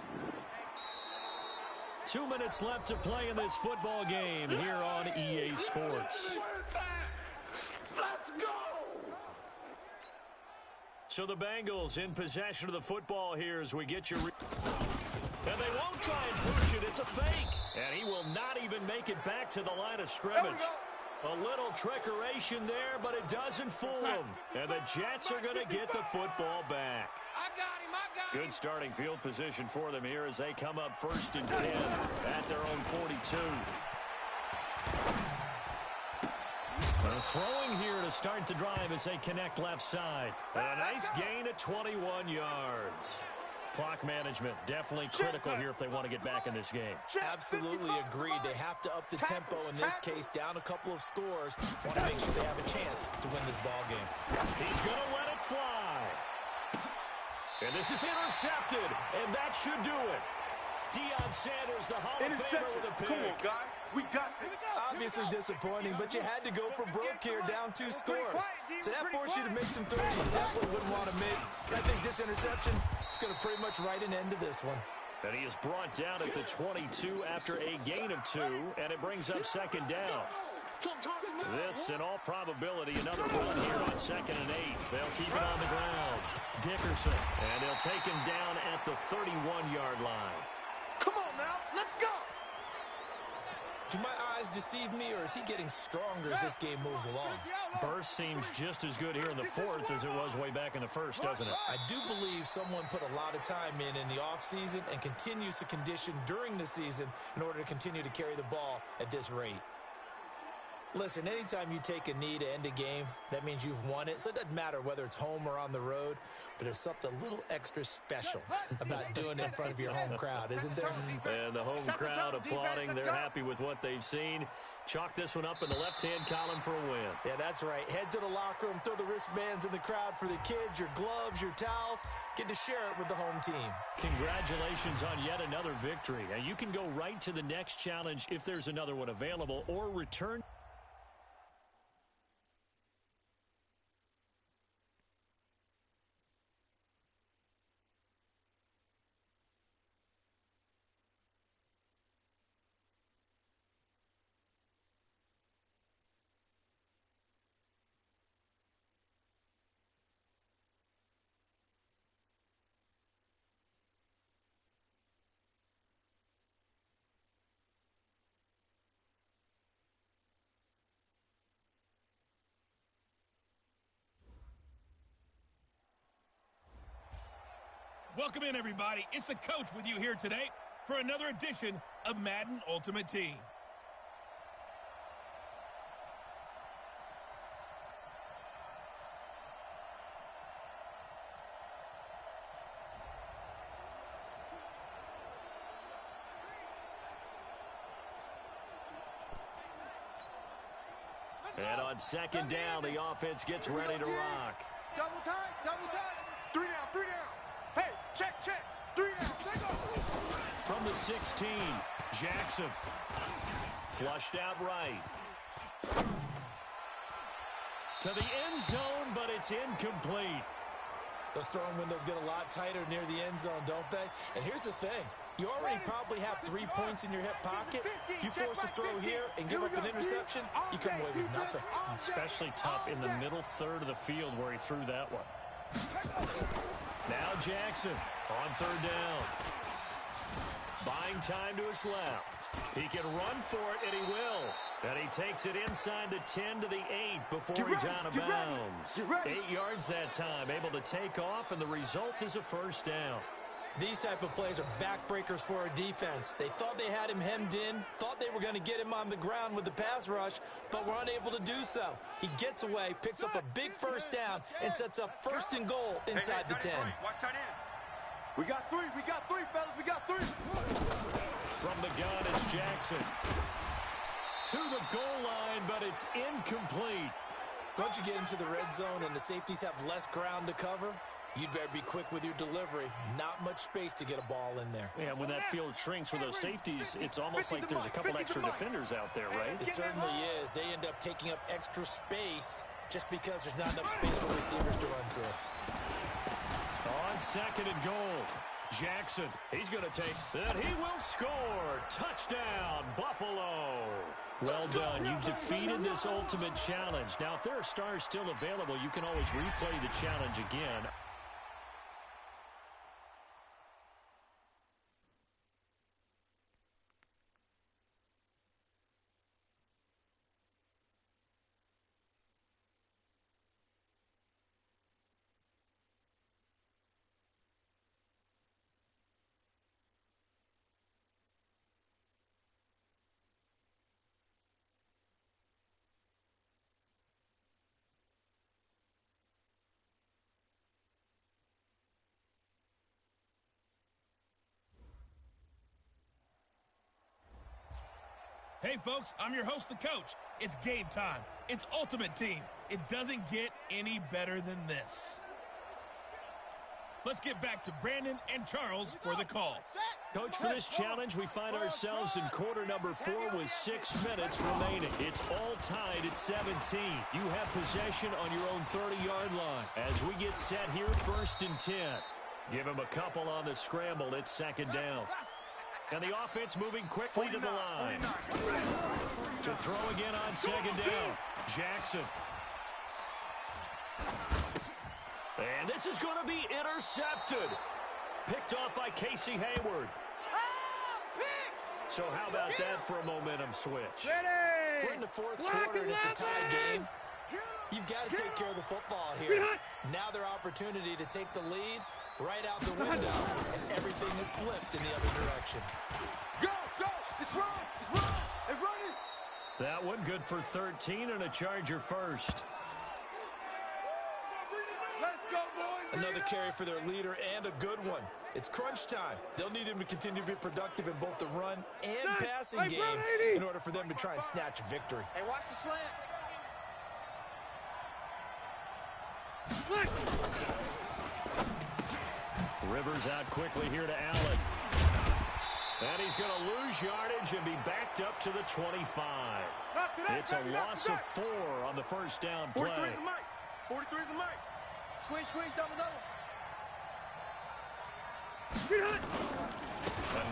2 minutes left to play in this football game here on EA Sports. Let's go! So the Bengals in possession of the football here as we get your... And they won't try and push it. It's a fake. And he will not even make it back to the line of scrimmage. A little trickeration there, but it doesn't fool them. And the Jets are going to get the football back. Good starting field position for them here as they come up 1st and 10 at their own 42. They're throwing here to start the drive as they connect left side. And a nice gain of 21 yards. Clock management definitely critical here if they want to get back in this game. Absolutely agreed. They have to up the tempo in this case, down a couple of scores. Want to make sure they have a chance to win this ball game. He's going to let it fly. And this is intercepted, and that should do it. Deion Sanders, the Hall of Famer, with a pick. Come on, guys. We got this. Obviously disappointing, but you had to go for broke here, down 2 scores. So that forced you to make some throws you definitely wouldn't want to make. And I think this interception is going to pretty much write an end to this one. And he is brought down at the 22 after a gain of 2, and it brings up 2nd down. This, in all probability, another run here on 2nd and 8. They'll keep it on the ground. Dickerson, and they'll take him down at the 31-yard line. Come on now, let's go. Do my eyes deceive me, or is he getting stronger as this game moves along? Burst seems just as good here in the 4th as it was way back in the 1st, doesn't it? I do believe someone put a lot of time in the offseason and continues to condition during the season in order to continue to carry the ball at this rate. Listen, anytime you take a knee to end a game, that means you've won it. So it doesn't matter whether it's home or on the road, but there's something a little extra special about doing it in front of your home crowd, isn't there? And the home crowd applauding. They're happy with what they've seen. Chalk this one up in the left-hand column for a win. Yeah, that's right. Head to the locker room, throw the wristbands in the crowd for the kids, your gloves, your towels. Get to share it with the home team. Congratulations on yet another victory. Now, you can go right to the next challenge if there's another one available, or return. Welcome in, everybody. It's the coach with you here today for another edition of Madden Ultimate Team. And on 2nd down, the offense gets ready to rock. Double time, double time. 3 down, 3 down. Hey, check, check. 3 down, check off. From the 16, Jackson. Flushed out right. To the end zone, but it's incomplete. Those throwing windows get a lot tighter near the end zone, don't they? And here's the thing. You already probably have 3 points in your hip pocket. You force a throw here and give up an interception, you come away with nothing. Especially tough in the middle third of the field where he threw that one. Now Jackson on 3rd down. Buying time to his left. He can run for it, and he will. And he takes it inside the 10 to the 8 before he's out of bounds. 8 yards that time, able to take off, and the result is a 1st down. These type of plays are backbreakers for our defense. They thought they had him hemmed in, thought they were going to get him on the ground with the pass rush, but were unable to do so. He gets away, picks up a big first down, and sets up 1st and goal inside the 10. Watch tight end. We got three, fellas, we got three. From the gun, it's Jackson. To the goal line, but it's incomplete. Once you get into the red zone and the safeties have less ground to cover, you'd better be quick with your delivery. Not much space to get a ball in there. Yeah, when that field shrinks with those safeties, it's almost like there's a couple extra defenders out there, right? It certainly is. They end up taking up extra space just because there's not enough space for receivers to run through. On 2nd and goal, Jackson, he's going to take, and he will score. Touchdown, Buffalo. Well done. You've defeated this ultimate challenge. Now, if there are stars still available, you can always replay the challenge again. Hey, folks, I'm your host, the coach. It's game time. It's Ultimate Team. It doesn't get any better than this. Let's get back to Brandon and Charles for the call. Coach, for this challenge, we find ourselves in quarter number 4 with 6 minutes remaining. It's all tied at 17. You have possession on your own 30-yard line. As we get set here, 1st and 10. Give him a couple on the scramble. It's 2nd down. And the offense moving quickly to the line. To throw again on 2nd down. Jackson. And this is going to be intercepted. Picked off by Casey Hayward. So how about that for a momentum switch? We're in the 4th quarter and it's a tie game. You've got to take care of the football here. Now their opportunity to take the lead right out the window, and everything is flipped in the other direction. Go! It's wrong! Hey, run it! That one good for 13 and a Charger first. Let's go, boys! Another carry for their leader and a good one. It's crunch time. They'll need him to continue to be productive in both the run and passing game in order for them to try and snatch a victory. Hey, watch the slant. Rivers out quickly here to Allen. And he's going to lose yardage and be backed up to the 25. It's a loss of 4 on the first down play. 43 is the mic. 43 is the mic. Squeeze, double.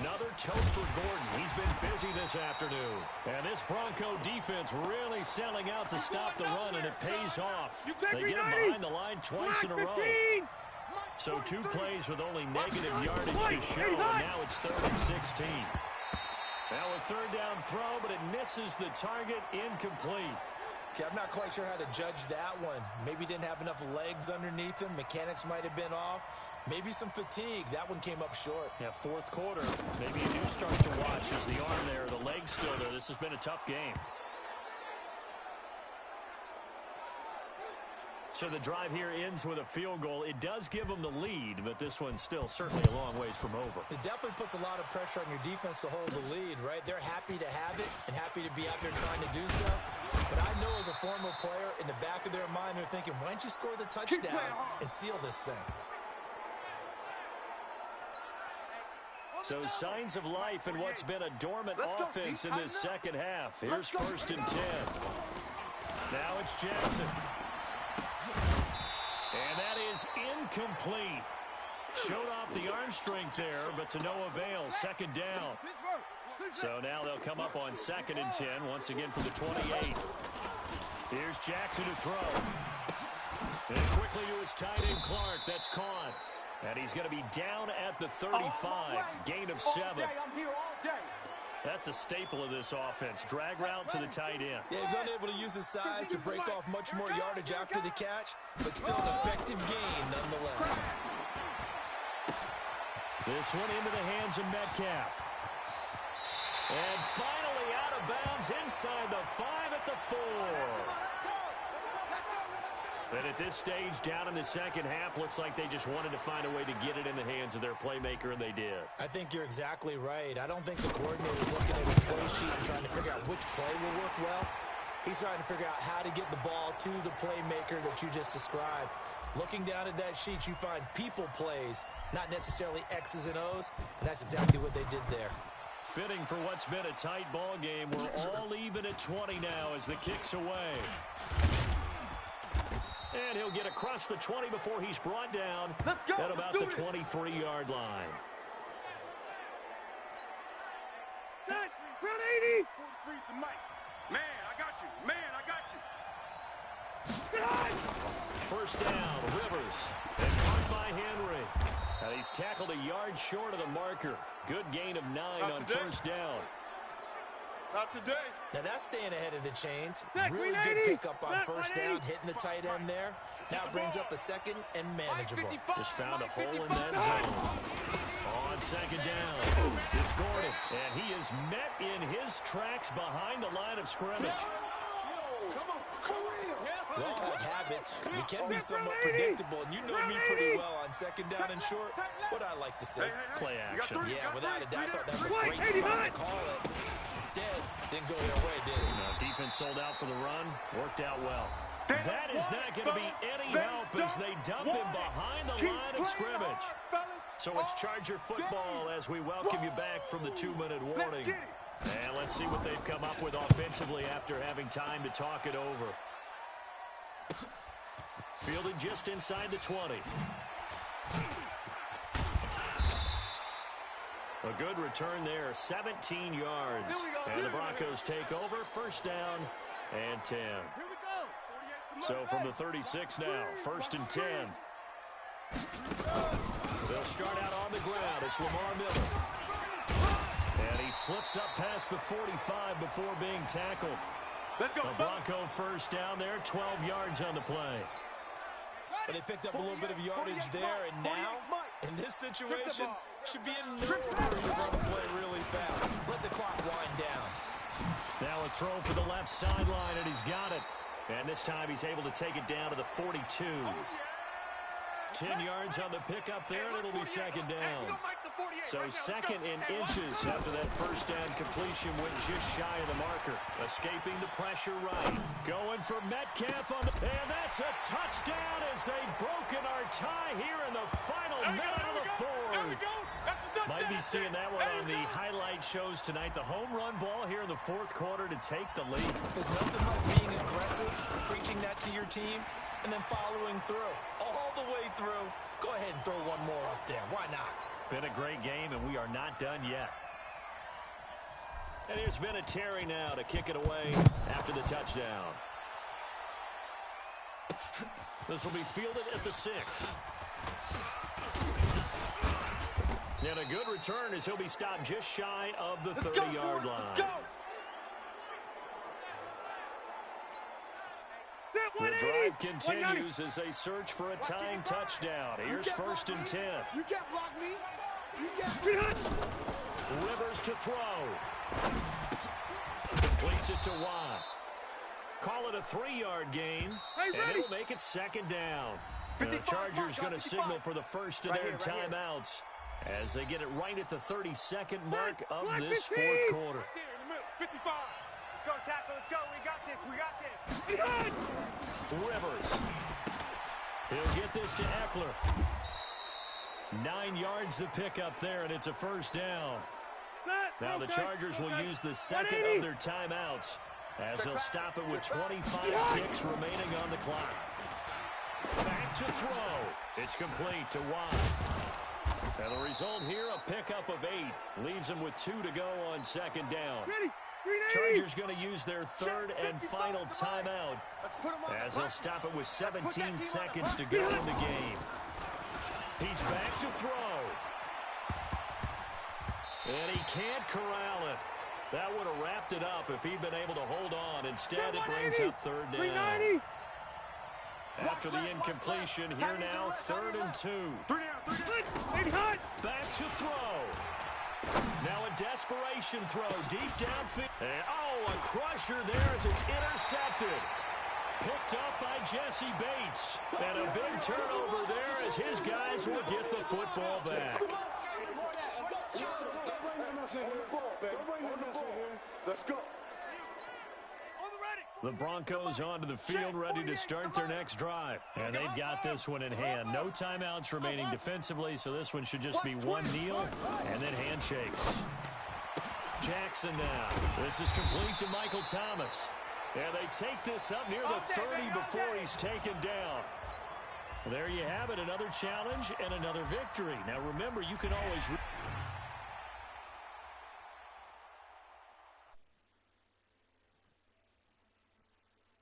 Another tote for Gordon. He's been busy this afternoon. And this Bronco defense really selling out to stop the run, and it pays off. They get him behind the line twice in a row. So 2 plays with only negative yardage to show, and now it's 3rd and 16. Now a 3rd down throw, but it misses the target, incomplete. Okay, I'm not quite sure how to judge that one. Maybe didn't have enough legs underneath him. Mechanics might have been off. Maybe some fatigue. That one came up short. Yeah, 4th quarter. Maybe you do start to watch as the arm there, the leg's still there. This has been a tough game. So the drive here ends with a field goal. It does give them the lead, but this one's still certainly a long ways from over. It definitely puts a lot of pressure on your defense to hold the lead, right? They're happy to have it and happy to be out there trying to do so. But I know as a former player, in the back of their mind, they're thinking, why don't you score the touchdown and seal this thing? So signs of life in what's been a dormant offense in this second half. Here's 1st and 10. Now it's Jackson. And that is incomplete. Showed off the arm strength there, but to no avail. 2nd down. So now they'll come up on 2nd and 10, once again for the 28. Here's Jackson to throw. And quickly to his tight end, Clark. That's caught. And he's going to be down at the 35. Gain of 7. I'm here all day. That's a staple of this offense. Drag route to the tight end. Yeah, he's unable to use his size to break off much more yardage after the catch, but still an effective gain nonetheless. This one into the hands of Metcalf. And finally out of bounds inside the 5 at the 4. And at this stage, down in the second half, looks like they just wanted to find a way to get it in the hands of their playmaker, and they did. I think you're exactly right. I don't think the coordinator is looking at his play sheet and trying to figure out which play will work well. He's trying to figure out how to get the ball to the playmaker that you just described. Looking down at that sheet, you find people plays, not necessarily X's and O's, and that's exactly what they did there. Fitting for what's been a tight ball game. We're all even at 20 now as the kick's away. And he'll get across the 20 before he's brought down at about the 23-yard line. Set, round 80. 43's the mic. Man, I got you. Man, I got you. First down, Rivers. And caught by Henry. And he's tackled a yard short of the marker. Good gain of 9 on first down. Not today. Now that's staying ahead of the chains. Really good pickup on first down, hitting the tight end there. Now brings up a second and manageable. Just found a hole in that zone. On second down, it's Gordon. And he is met in his tracks behind the line of scrimmage. We all have habits. We can be somewhat predictable, and you know me pretty well on second down and short. What I like to say. Play action. Yeah, without a doubt, I thought that was a great spot to call it. Instead, didn't go their way, did it? No, defense sold out for the run. Worked out well. That is not going to be any help as they dump him behind the line of scrimmage. So it's Charger football as we welcome you back from the 2-minute warning. And let's see what they've come up with offensively after having time to talk it over. Fielded just inside the 20. A good return there, 17 yards. And the Broncos take over, first down and 10. So from the 36 now, first and 10. They'll start out on the ground. It's Lamar Miller. And he slips up past the 45 before being tackled. Let's go. The Bronco first down there, 12 yards on the play. But they picked up a little bit of yardage there, and now, in this situation, should be in no hurry to run the play really fast. Let the clock wind down. Now a throw for the left sideline, and he's got it. And this time he's able to take it down to the 42. 10 yards on the pickup there, and it'll be second down. So second in inches after that first down completion went just shy of the marker. Escaping the pressure right. Going for Metcalf on the... And that's a touchdown as they've broken our tie here in the final minute of the fourth. Might be seeing that one on the highlight shows tonight. The home run ball here in the fourth quarter to take the lead. There's nothing like being aggressive, preaching that to your team, and then following through. All the way through. Go ahead and throw one more up there. Why not? Been a great game, and we are not done yet. And here's Vinatieri now to kick it away after the touchdown. This will be fielded at the 6. And a good return as he'll be stopped just shy of the 30-yard line. The drive continues as they search for a tying touchdown. Here's first and 10. You can't block me. You can't. Rivers to throw. Completes it to Watt. Call it a 3-yard gain, and it'll make it second down. The Chargers going to signal for the first of their timeouts as they get it right at the 32nd mark of this fourth quarter. 55. Let's go, tackle. Let's go. We got this. We got this. Rivers. He'll get this to Eckler. 9 yards to pick up there, and it's a first down. Now the Chargers will use the second of their timeouts as they'll stop it with 25 ticks remaining on the clock. Back to throw. It's complete to Watt. And the result here, a pickup of 8. Leaves them with 2 to go on second down. Chargers going to use their third and final timeout as they'll stop it with 17 seconds to go in the game. He's back to throw. And he can't corral it. That would have wrapped it up if he'd been able to hold on. Instead, it brings up third down. After the incompletion, here now, 3rd and 2. Back to throw. Now a desperation throw deep downfield. And, oh, a crusher there as it's intercepted. Picked up by Jesse Bates. And a big turnover there as his guys will get the football back. Let's go. The Broncos onto the field, ready to start their next drive. And they've got this one in hand. No timeouts remaining defensively, so this one should just be one kneel and then handshakes. Jackson now. This is complete to Michael Thomas. And they take this up near the 30 before he's taken down. There you have it, another challenge and another victory. Now remember, you can always...